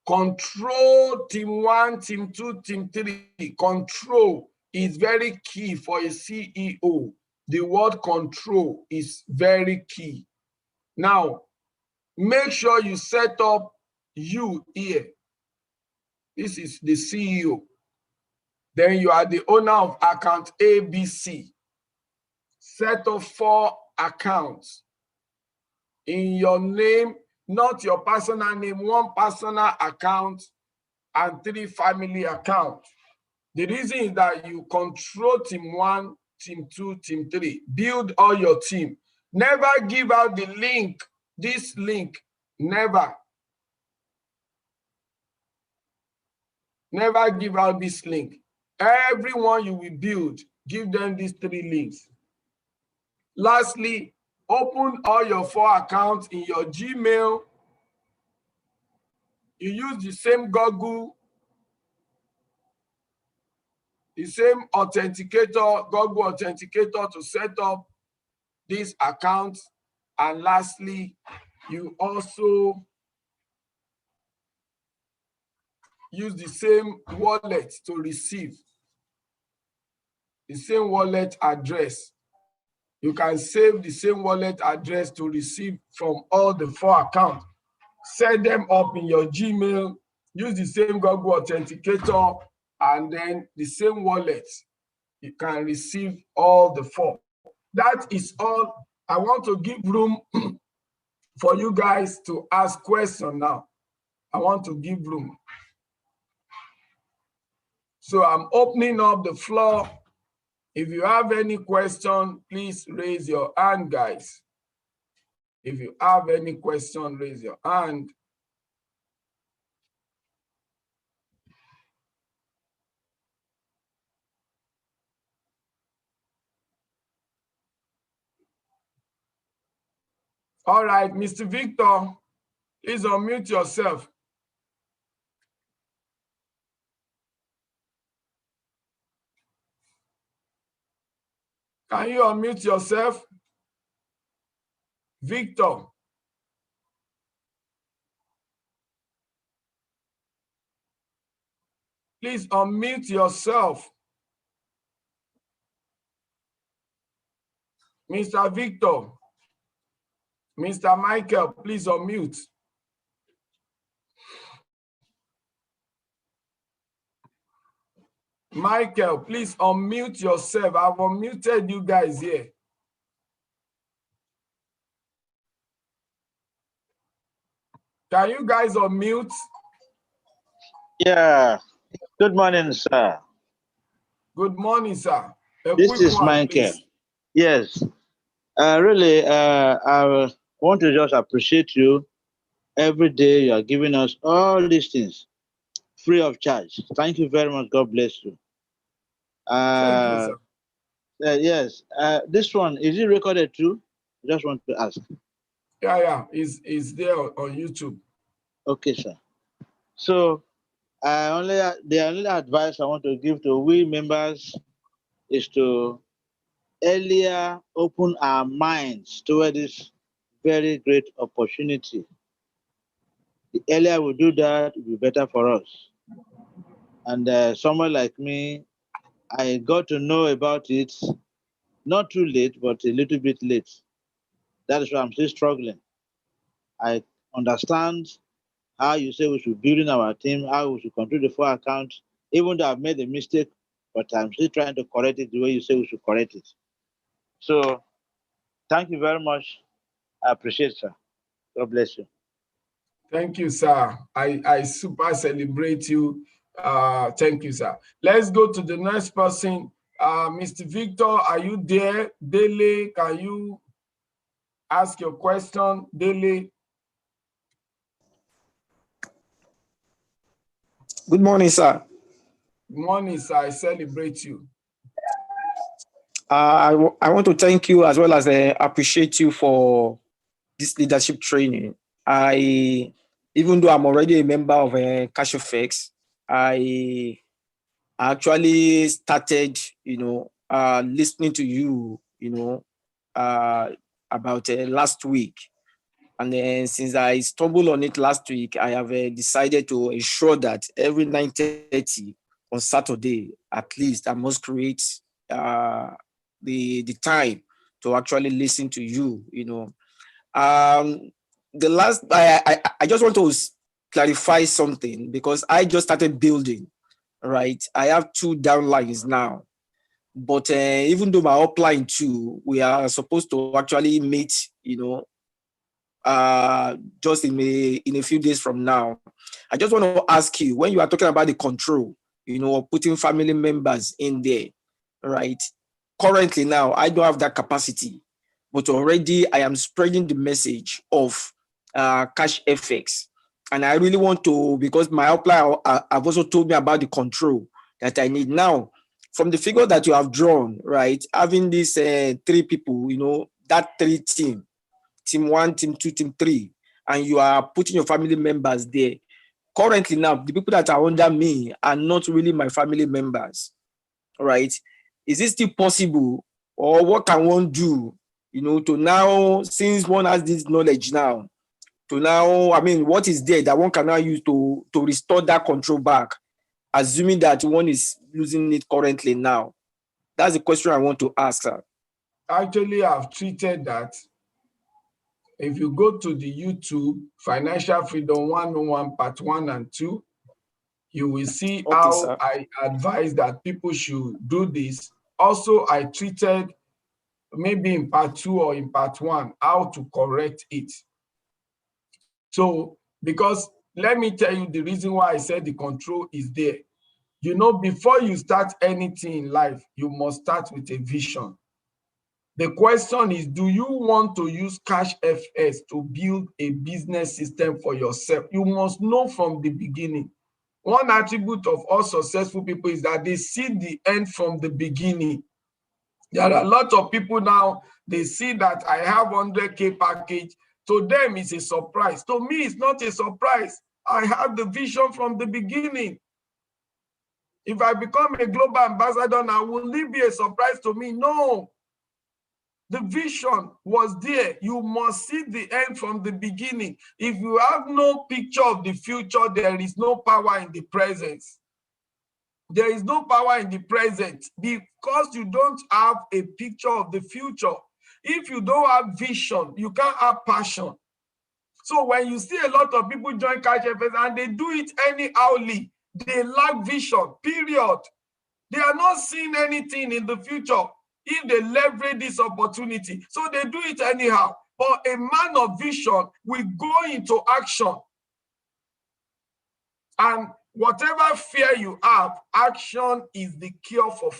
Control team 1, team 2, team 3. Control is very key for a CEO. The word control is very key. Now, make sure you set up you here. This is the CEO. Then you are the owner of account ABC. Set up 4 accounts in your name, not your personal name, 1 personal account and 3 family accounts. The reason is that you control team 1, team 2, team 3. Build all your team. Never give out the link, this link, never. Never give out this link. Everyone you will build, give them these 3 links. Lastly, open all your 4 accounts in your Gmail. You use the same Google, the same authenticator, Google Authenticator to set up these accounts. And lastly, you also use the same wallet to receive, the same wallet address. You can save the same wallet address to receive from all the 4 accounts. Set them up in your Gmail, use the same Google Authenticator, and then the same wallet. You can receive all the 4. That is all. I want to give room for you guys to ask questions now. I want to give room. So I'm opening up the floor. If you have any question, please raise your hand, guys. If you have any question, raise your hand. All right, Mr. Victor, please unmute yourself. Can you unmute yourself? Victor. Please unmute yourself. Mr. Victor. Mr. Michael, please unmute. Michael, please unmute yourself. I've unmuted you guys here. Can you guys unmute? Yeah. Good morning, sir. Good morning, sir. This is Michael. Yes. Really, I want to just appreciate you. Every day you are giving us all these things free of charge. Thank you very much. God bless you. Thank you, sir. Yes. This one, is it recorded too? I just want to ask. Yeah. It's there on YouTube. Okay, sir. So the only advice I want to give to we members is to earlier open our minds toward this very great opportunity. The earlier we do that, it will be better for us. And someone like me, I got to know about it not too late, but a little bit late. That is why I'm still struggling. I understand how you say we should build in our team, how we should control the full account, even though I've made a mistake, but I'm still trying to correct it the way you say we should correct it. So thank you very much. I appreciate it, sir. God bless you. Thank you, sir. I super celebrate you. Thank you, sir. Let's go to the next person. Mr. Victor, are you there? Dele, can you ask your question? Dele. Good morning, sir. Good morning, sir. I celebrate you. I want to thank you as well as appreciate you for this leadership training. Even though I'm already a member of cashflow, I actually started, listening to you, about last week. And then since I stumbled on it last week, I have decided to ensure that every 9:30 on Saturday, at least, I must create the time to actually listen to you. The last I just want to clarify something because I just started building. Right, I have 2 downlines now, but even though my upline too, we are supposed to actually meet. Just in a few days from now. I just want to ask you, when you are talking about the control, putting family members in there, right? Currently now, I don't have that capacity, but already I am spreading the message of cash FX. And I really want to, because my upline have also told me about the control that I need. Now, from the figure that you have drawn, right, having these 3 people, that 3 team 1, team 2, team 3, and you are putting your family members there. Currently now, the people that are under me are not really my family members, right? Is it still possible, or what can one do, to now, since one has this knowledge now, to now, what is there that one can now use to restore that control back, assuming that one is losing it currently now? That's the question I want to ask, sir. Actually, I've treated that. If you go to the YouTube, Financial Freedom 101, Part 1 and 2, you will see how sir. I advise that people should do this. Also, I treated, maybe in Part 2 or in Part 1, how to correct it. So, because let me tell you the reason why I said the control is there. Before you start anything in life, you must start with a vision. The question is, do you want to use Cash FS to build a business system for yourself? You must know from the beginning. One attribute of all successful people is that they see the end from the beginning. There are a lot of people now, they see that I have 100K package. To them, it's a surprise. To me, it's not a surprise. I have the vision from the beginning. If I become a global ambassador now, will it be a surprise to me? No. The vision was there. You must see the end from the beginning. If you have no picture of the future, there is no power in the present. There is no power in the present because you don't have a picture of the future. If you don't have vision, you can't have passion. So when you see a lot of people join CashFS and they do it anyhowly, they lack vision, period. They are not seeing anything in the future if they leverage this opportunity. So they do it anyhow. But a man of vision will go into action. And whatever fear you have, action is the cure for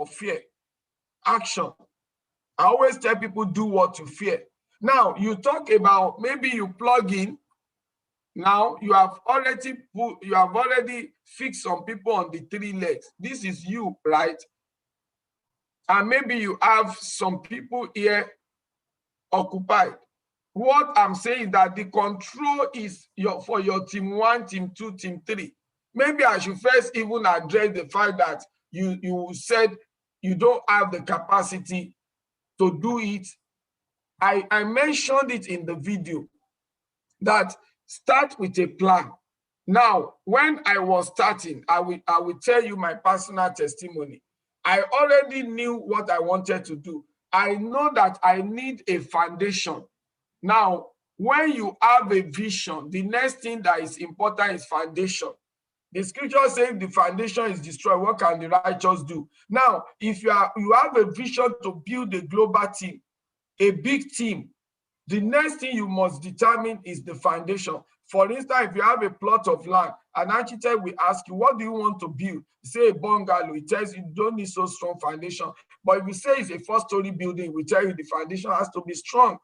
fear. Action. I always tell people, do what you fear. Now, you talk about maybe you plug in. Now, you have already fixed some people on the 3 legs. This is you, right? And maybe you have some people here occupied. What I'm saying is that the control is for your team 1, team 2, team 3. Maybe I should first even address the fact that you said you don't have the capacity to do it. I mentioned it in the video that start with a plan. Now, when I was starting, I will tell you my personal testimony. I already knew what I wanted to do. I know that I need a foundation. Now, when you have a vision, the next thing that is important is foundation. The scripture says the foundation is destroyed. What can the righteous do? Now, if you have a vision to build a global team, a big team, the next thing you must determine is the foundation. For instance, if you have a plot of land, an architect will ask you, what do you want to build? Say a bungalow, it tells you don't need so strong foundation. But if you say it's a 4-story building, we tell you the foundation has to be strong.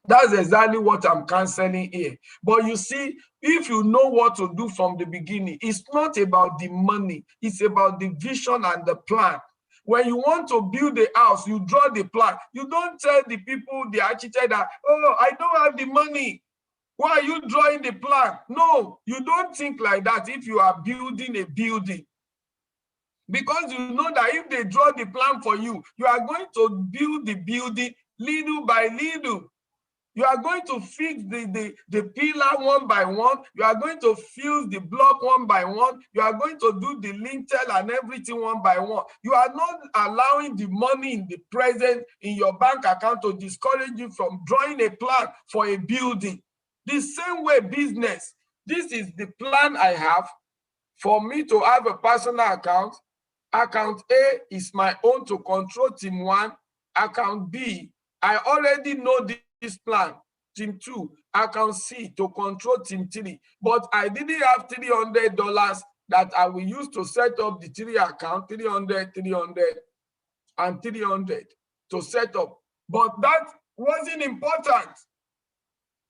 That's exactly what I'm canceling here. But you see, if you know what to do from the beginning, it's not about the money, it's about the vision and the plan. When you want to build a house, you draw the plan. You don't tell the people, the architect, that, oh, I don't have the money. Why are you drawing the plan? No, you don't think like that if you are building a building. Because you know that if they draw the plan for you, you are going to build the building little by little. You are going to fix the pillar one by one. You are going to fuse the block one by one. You are going to do the lintel and everything one by one. You are not allowing the money in the present in your bank account to discourage you from drawing a plan for a building. The same way business. This is the plan I have for me to have a personal account. Account A is my own to control team 1. Account B, I already know this plan. Team 2, account C to control team 3. But I didn't have $300 that I will use to set up the 3 account, 300, 300, and 300 to set up. But that wasn't important.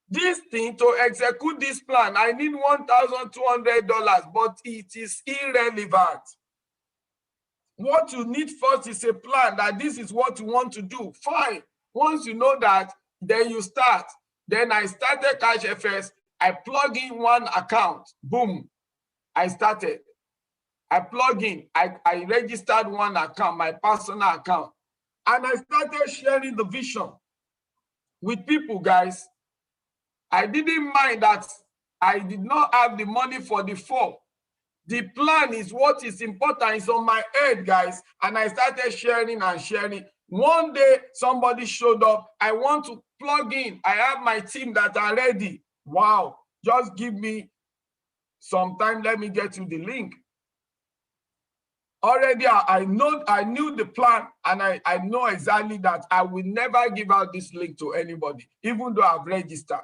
This thing, to execute this plan, I need $1,200, but it is irrelevant. What you need first is a plan that this is what you want to do. Fine. Once you know that, then you start. Then I started CashFS. I plug in one account. Boom. I started. I plug in. I registered one account, my personal account. And I started sharing the vision with people, guys. I didn't mind that I did not have the money for the 4. The plan is what is important. It's on my head, guys. And I started sharing and sharing. One day, somebody showed up. I want to plug in. I have my team that are ready. Wow. Just give me some time. Let me get you the link. Already, I knew the plan, and I know exactly that I will never give out this link to anybody, even though I've registered.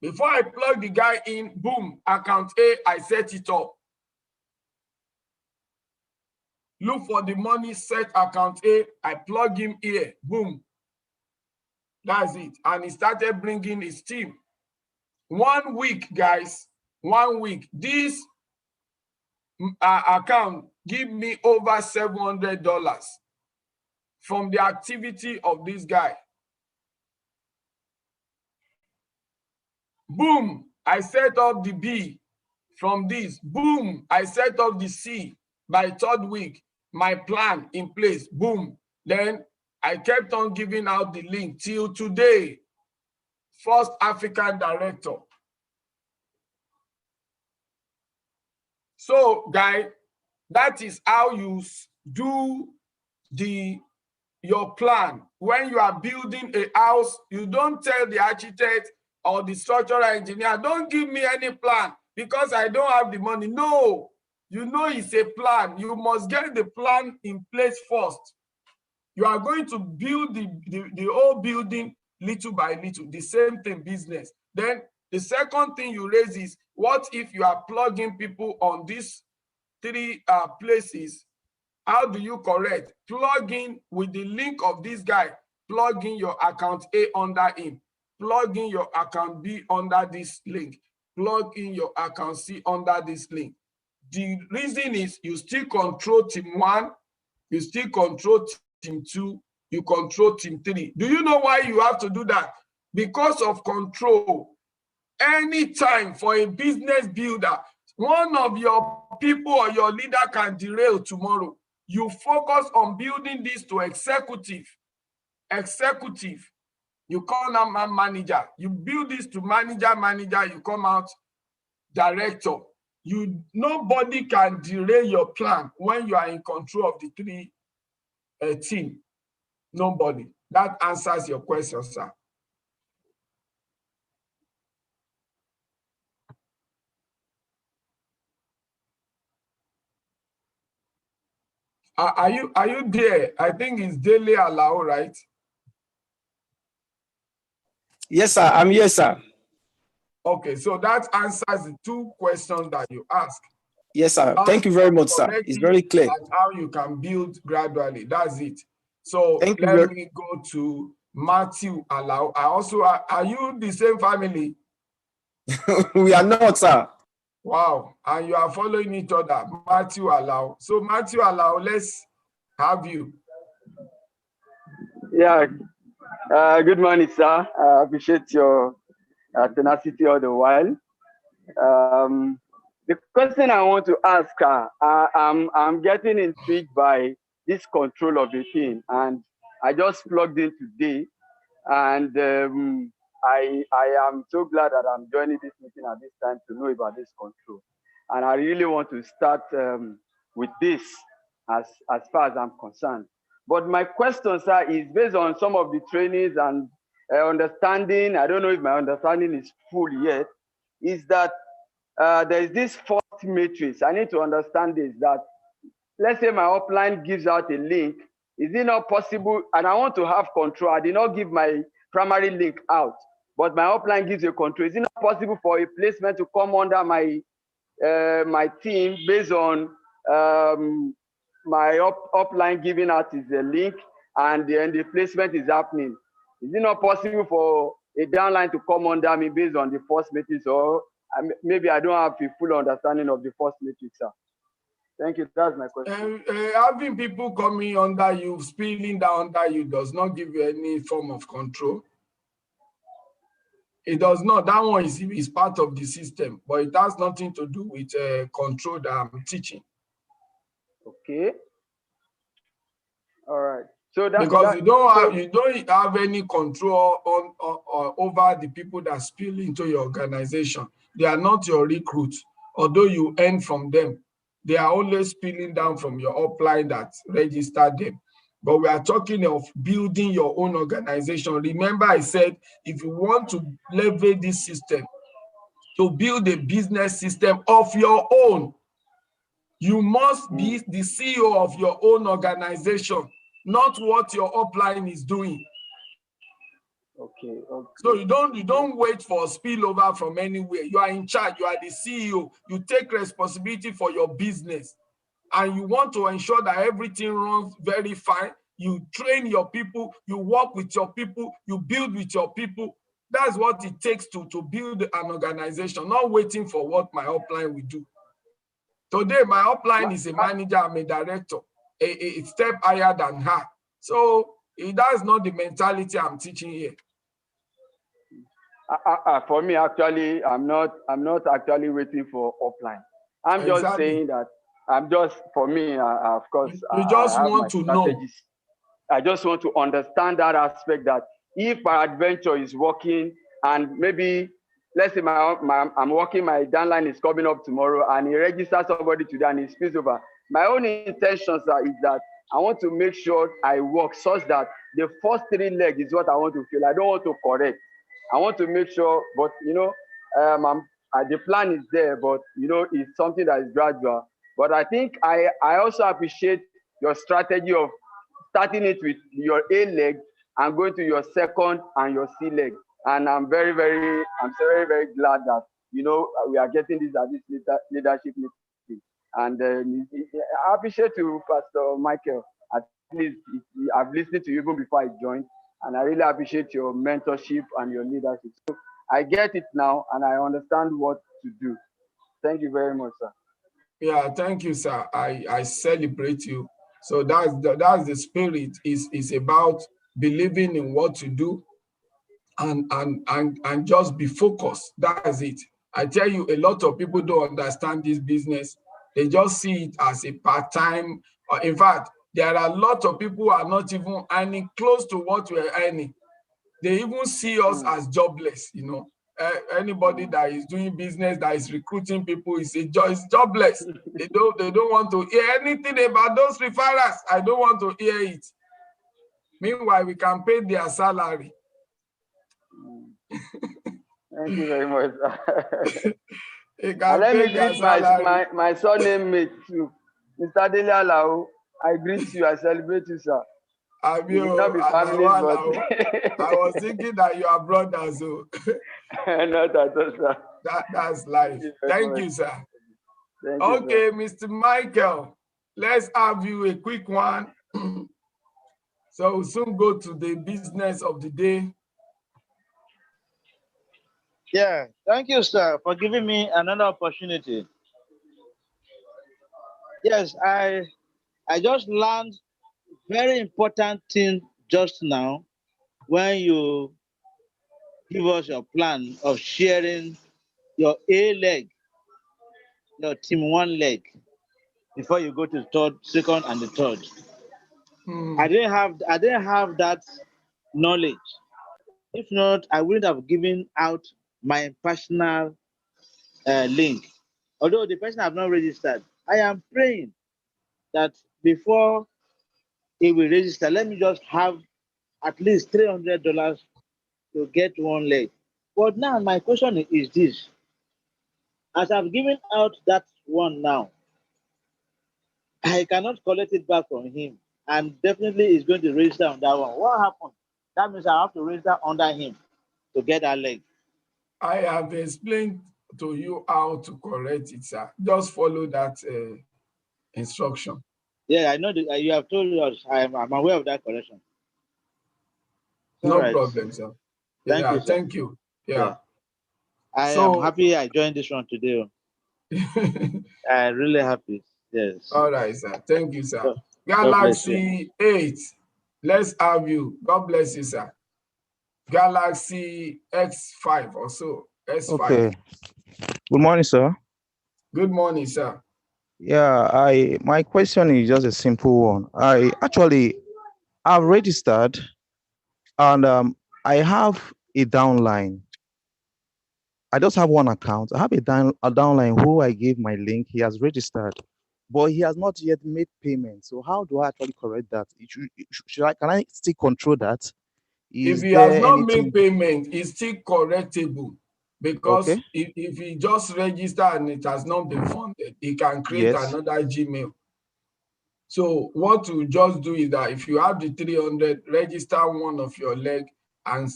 Before I plug the guy in, boom, account A, I set it up. Look for the money, set account A, I plug him here, boom. That's it. And he started bringing his team. 1 week, guys, 1 week. This account give me over $700 from the activity of this guy. Boom, I set up the B from this. Boom, I set up the C by 3rd week. My plan in place, boom. Then I kept on giving out the link till today. First African director. So, guy, that is how you do your plan. When you are building a house, you don't tell the architect or the structural engineer, don't give me any plan because I don't have the money. No, you know it's a plan. You must get the plan in place first. You are going to build the whole building little by little, the same thing business. Then the second thing you raise is, what if you are plugging people on these three places? How do you correct? Plug in with the link of this guy, plug in your account A under him, plug in your account B under this link, plug in your account C under this link. The reason is you still control team 1, you still control team 2, you control team 3. Do you know why you have to do that? Because of control. Anytime for a business builder, one of your people or your leader can derail tomorrow. You focus on building this to executive. You call them manager. You build this to manager, you come out director. Nobody can derail your plan when you are in control of the three team. Nobody. That answers your question, sir. Are you there? I think it's daily allow, right? Yes, sir. I'm here, sir. Okay, so that answers the two questions that you asked. Yes, sir. Thank you very much, sir. It's very clear. How you can build gradually. That's it. So let me go to Matthew Allow. Are you the same family? We are not, sir. Wow. And you are following each other. Matthew Allow. So Matthew Allow, let's have you. Yeah. Good morning, sir. I appreciate your tenacity all the while. The question I want to ask, I'm getting intrigued by this control of the thing, and I just plugged in today, and I am so glad that I'm joining this meeting at this time to know about this control, and I really want to start with this as far as I'm concerned. But my question, sir, is based on some of the trainings and understanding. I don't know if my understanding is full yet. Is that there is this fourth matrix. I need to understand this, that let's say my upline gives out a link. Is it not possible? And I want to have control. I did not give my primary link out, but my upline gives a control. Is it not possible for a placement to come under my my team based on my upline giving out is a link and then the placement is happening? Is it not possible for a downline to come under me based on the first matrix, or maybe I don't have a full understanding of the first matrix, sir? Thank you. That's my question. Having people coming under you, spilling down under you, does not give you any form of control. It does not. That one is part of the system, but it has nothing to do with control that I'm teaching. Okay. All right. So that's because you don't have any control on over the people that spill into your organization. They are not your recruits, although you earn from them. They are always spilling down from your upline that registered them. But we are talking of building your own organization. Remember, I said if you want to leverage this system to build a business system of your own, you must be the CEO of your own organization, not what your upline is doing. Okay. So you don't wait for spillover from anywhere. You are in charge. You are the CEO. You take responsibility for your business, and you want to ensure that everything runs very fine. You train your people. You work with your people. You build with your people. That's what it takes to build an organization. Not waiting for what my upline will do. Today, my upline is a manager. I'm a director, a step higher than her. So that's not the mentality I'm teaching here. For me, actually, I'm not actually waiting for upline. I'm just saying that for me, of course, you just want to know. I just want to understand that aspect, that if peradventure is working and maybe, let's say I'm working, my downline is coming up tomorrow and he registers somebody today and he spills over. My own intentions is that I want to make sure I work such that the first 3 legs is what I want to feel. I don't want to correct. I want to make sure, but the plan is there, but it's something that is gradual. But I think I also appreciate your strategy of starting it with your A leg and going to your second and your C leg. And I'm very, very glad that we are getting this at this leadership meeting. And I appreciate you, Pastor Michael. At least I've listened to you even before I joined, and I really appreciate your mentorship and your leadership. So I get it now, and I understand what to do. Thank you very much, sir. Yeah, thank you, sir. I celebrate you. So that's the spirit. Is about believing in what to do and just be focused. That's it. I tell you, a lot of people don't understand this business. They just see it as a part-time. In fact, there are a lot of people who are not even earning close to what we're earning. They even see us as jobless, anybody that is doing business, that is recruiting people, is jobless. They don't want to hear anything about those referrals. I don't want to hear it. Meanwhile, we can pay their salary. Thank you very much. And let me greet my surname mate too, Mr. Dele Alao. I greet you. I celebrate you, sir. We will not be families, but I was thinking that you are brothers. So not at all, sir. That's life. Thank you, sir. Thank okay, you, Mr. Michael, let's have you a quick one. So we'll soon go to the business of the day. Yeah, thank you, sir, for giving me another opportunity. Yes, I just learned very important thing just now when you give us your plan of sharing your A leg, your team 1 leg, before you go to the second and the third. I didn't have that knowledge. If not, I wouldn't have given out my personal link. Although the person have not registered, I am praying that before he will register, let me just have at least $300 to get 1 leg. But now my question is this: as I've given out that one now, I cannot collect it back from him, and definitely he's going to register on that one. What happened? That means I have to register under him to get that leg. I have explained to you how to correct it, sir. Just follow that instruction. Yeah, I know that you have told us. I'm aware of that correction. No problem, sir. Thank you, sir. Thank you. Yeah. I am happy I joined this one today. I'm really happy. Yes. All right, sir. Thank you, sir. God Galaxy 8. Let's have you. God bless you, sir. Galaxy X5 or so. S5. Okay. Good morning, sir. Good morning, sir. Yeah, my question is just a simple one. I've registered and I have a downline. I just have one account. I have a downline who I gave my link. He has registered, but he has not yet made payment. So how do I actually correct that? Can I still control that? If he has not made payment, it's still correctable. Because if he just registered and it has not been funded, he can create another Gmail. So what you just do is that if you have the 300, register one of your leg and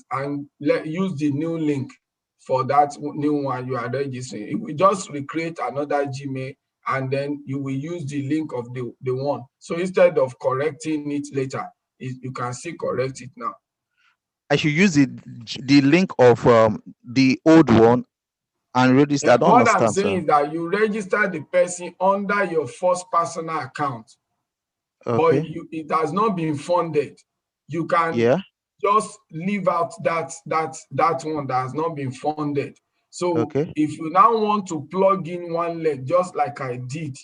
use the new link for that new one you are registering. It will just recreate another Gmail and then you will use the link of the one. So instead of correcting it later, you can still correct it now. I should use the link of the old one and register. I don't understand, what I'm saying is that you register the person under your first personal account, but it has not been funded. You can just leave out that one that has not been funded. So if you now want to plug in one leg, just like I did,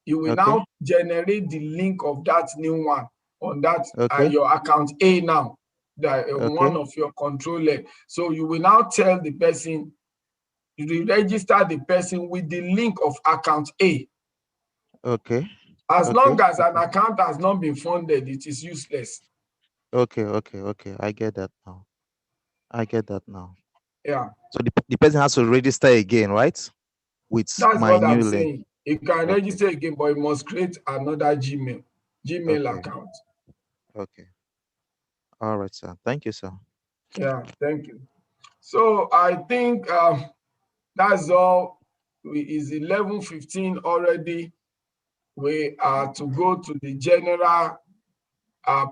you will now generate the link of that new one on that, Okay. your account A now, that one Okay. of your controller. So you will now tell the person, you register the person with the link of account A. Okay. As long Okay. as an Okay. account has not been funded, it is useless. Okay. Okay. Okay. I get that now. I get that now. Yeah, So the person has to register again, right? With that's my what I'm new link. saying. You can Okay. register again, but you must create another Gmail Okay. account. Okay. All right, sir. Thank you, sir. Yeah, thank you. So I think that's all. It's 11:15 already. We are to go to the general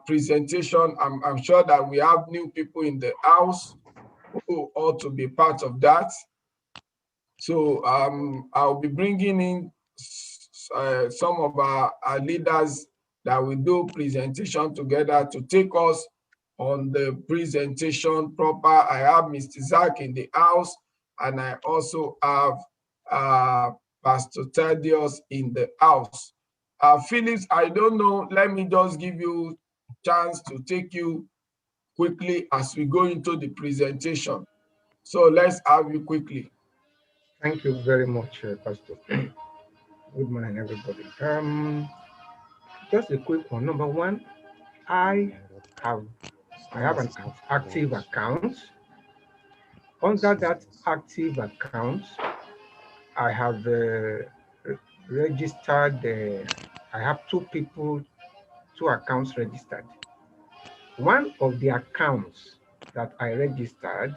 presentation. I'm sure that we have new people in the house who ought to be part of that. So I'll be bringing in some of our leaders that will do presentation together to take us on the presentation proper. I have Mr. Zach in the house, and I also have Pastor Thaddeus in the house. Phillips, I don't know. Let me just give you chance to take you quickly as we go into the presentation. So let's have you quickly. Thank you very much, Pastor. Good morning, everybody. Just a quick one. Number one, I have an active account. Under that active account, I have registered. I have two accounts registered. One of the accounts that I registered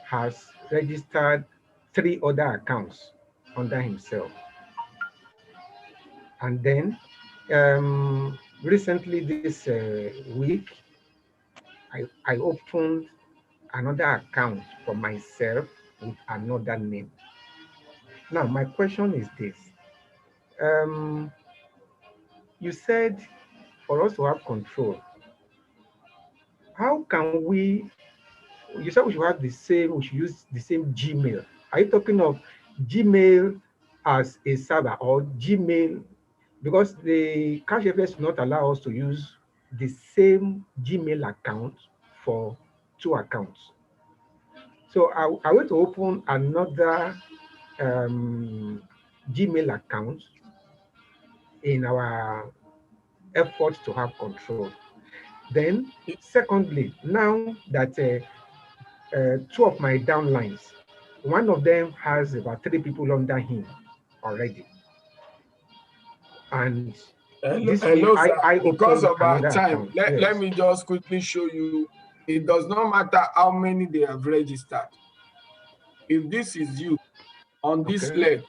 has registered 3 other accounts under himself. And then recently this week, I opened another account for myself with another name. Now, my question is this. Um, you said for us to have control, how can you said we should have we should use the same Gmail. Are you talking of Gmail as a server or Gmail? Because the CashFS will not allow us to use the same Gmail account for 2 accounts. So I want to open another Gmail account in our effort to have control. Then, secondly, now that 2 of my downlines, one of them has about 3 people under him already. And this week, Hello, sir. I Because opened of our another time, account. let Yes. me just quickly show you. It does not matter how many they have registered. If this is you on this Okay. leg,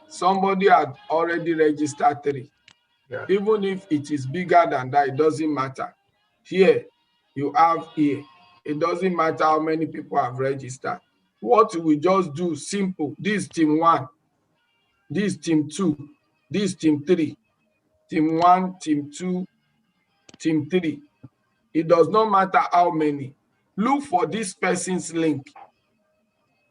somebody had already registered 3. Yeah. Even if it is bigger than that, it doesn't matter. Here, you have here. It doesn't matter how many people have registered. What we just do, simple. This team 1, this team 2, this team 3. Team 1, team 2, team 3. It does not matter how many. Look for this person's link.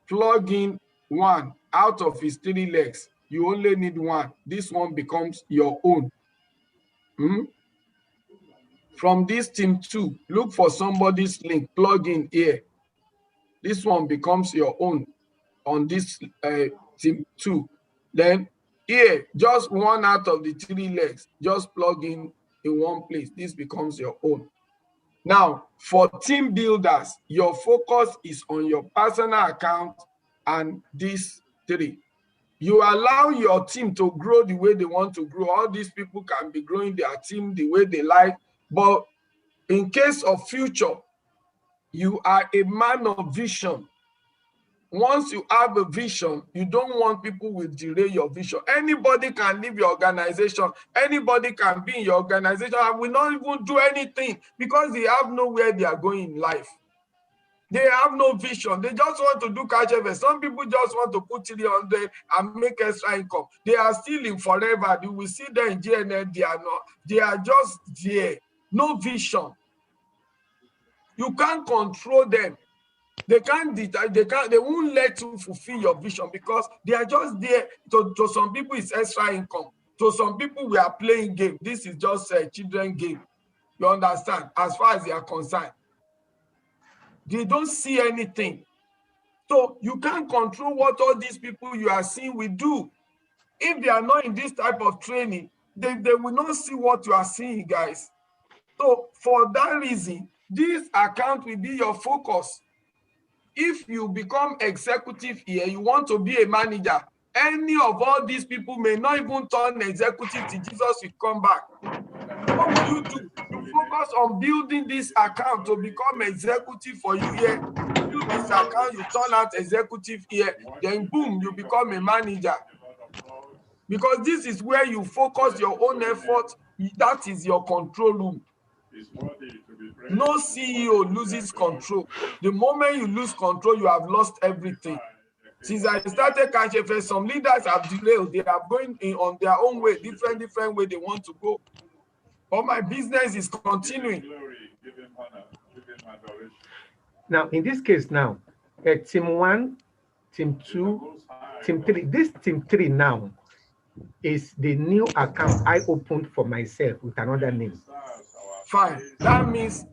Plug in 1 out of his 3 legs. You only need 1. This one becomes your own. From this team 2, look for somebody's link. Plug in here. This one becomes your own on this team 2. Then here, just 1 out of the 3 legs. Just plug in one place. This becomes your own. Now, for team builders, your focus is on your personal account and these 3. You allow your team to grow the way they want to grow. All these people can be growing their team the way they like. But in case of future, you are a man of vision. Once you have a vision, you don't want people will derail your vision. Anybody can leave your organization. Anybody can be in your organization and will not even do anything because they have nowhere they are going in life. They have no vision. They just want to do cash harvest. Some people just want to put 300 and make extra income. They are still in forever. You will see them in GNL. They are not. They are just there. No vision. You can't control them. They can't. They won't let you fulfill your vision because they are just there. To some people, it's extra income. To some people, we are playing game. This is just a children game. You understand? As far as they are concerned, they don't see anything. So you can't control what all these people you are seeing will do. If they are not in this type of training, they will not see what you are seeing, guys. So for that reason, this account will be your focus. If you become executive here, you want to be a manager, any of all these people may not even turn executive till Jesus will come back. What will you do? You focus on building this account to become executive for you here. You build this account, you turn out executive here, then boom, you become a manager. Because this is where you focus your own effort. That is your control room. No CEO loses control. The moment you lose control, you have lost everything. Since I started CashFS, some leaders have derailed. They are going in on their own way, different way they want to go. But my business is continuing. Now, in this case now, team 1, team 2, team 3. This team 3 now is the new account I opened for myself with another name. Fine. That means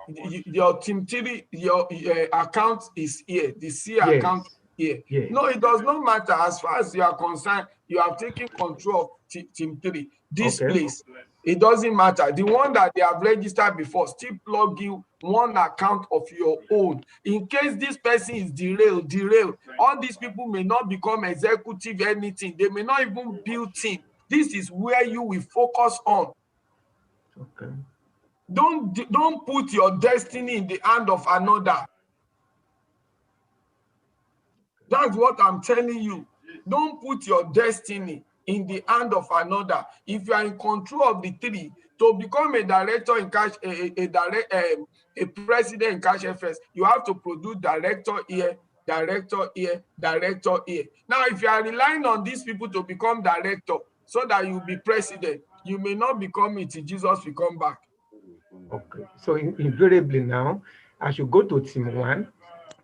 your team 3, your account is here. The C account here. Yes. No, it does not matter. As far as you are concerned, you have taken control of team 3. This place, it doesn't matter. The one that they have registered before, still plug in one account of your own. In case this person is derailed, all these people may not become executive anything. They may not even build team. This is where you will focus on. Okay. Don't put your destiny in the hand of another. That's what I'm telling you. Don't put your destiny in the hand of another. If you are in control of the 3, to become a director in cash, a president in CashFS, you have to produce director here, director here, director here. Now, if you are relying on these people to become director so that you be president, you may not become it till Jesus will come back. Okay. So invariably now, I should go to team 1.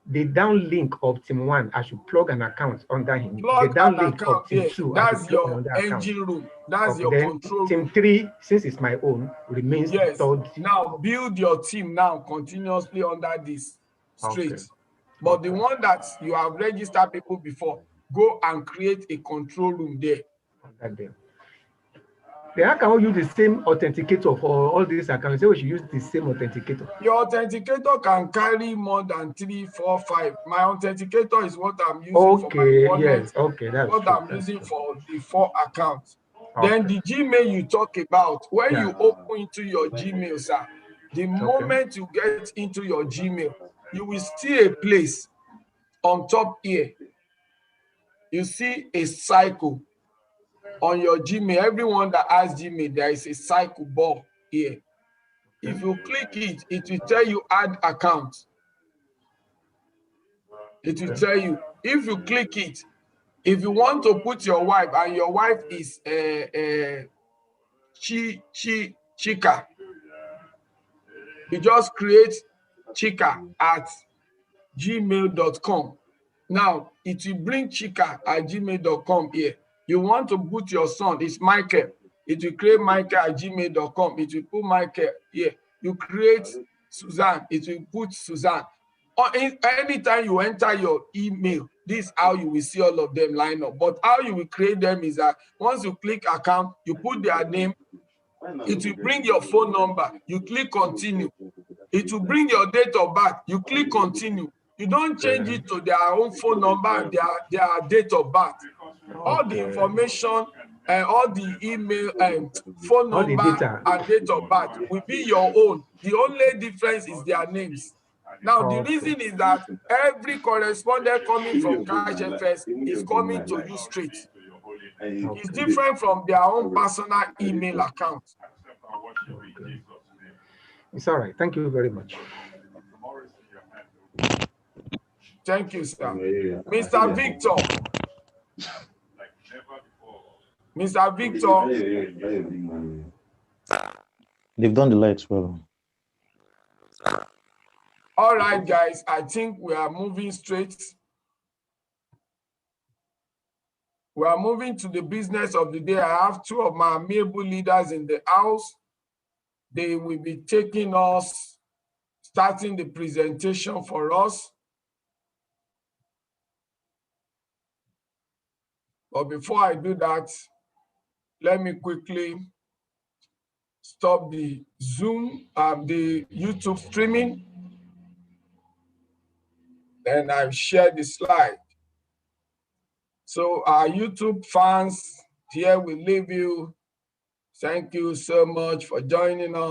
The downlink of team 1, I should plug an account under him. Plug the downlink account, of team yeah. 2, I That's should plug your another engine account. room. That's Okay. your Then control team room. 3, since it's my own, remains Yes. third. Now build your team now continuously under this straight. Okay. But the one that you have registered people before, go and create a control room there. Under them. Then how can we use the same authenticator for all these accounts? So we should use the same authenticator. Your authenticator can carry more than 3, 4, 5. My authenticator is what I'm using for my wallet. Yes. Okay, that's what true. I'm using for the 4 accounts. Okay. Then the Gmail you talk about, when Yeah. you open into your Gmail, sir, the moment you get into your Gmail, you will see a place on top here. You see a cycle on your Gmail. Everyone that has Gmail, there is a cycle bar here. If you click it, it will tell you add account. It will tell you. If you click it, if you want to put your wife and your wife is Chika, you just create chika@gmail.com. Now it will bring chika@gmail.com here. You want to put your son, it's Michael. It will create Michael@gmail.com. It will put Michael here. You create Suzanne, it will put Suzanne. Or anytime you enter your email, this is how you will see all of them line up. But how you will create them is that once you click account, you put their name, it will bring your phone number, you click continue. It will bring your date of birth, you click continue. You don't change it to their own phone number, their date of birth. All the information and all the email and phone number and date of birth will be your own. The only difference is their names. Now, the reason is that every correspondent coming from CashFS is coming to you straight. It's different from their own personal email account. Okay. It's all right. Thank you very much. Thank you, sir. Mr. Victor. Mr. Victor. They've done the lights well. All right, guys. I think we are moving straight. We are moving to the business of the day. I have 2 of my amiable leaders in the house. They will be taking us, starting the presentation for us. But before I do that, let me quickly stop the Zoom, the YouTube streaming. Then I've shared the slide. So our YouTube fans, here we leave you. Thank you so much for joining us.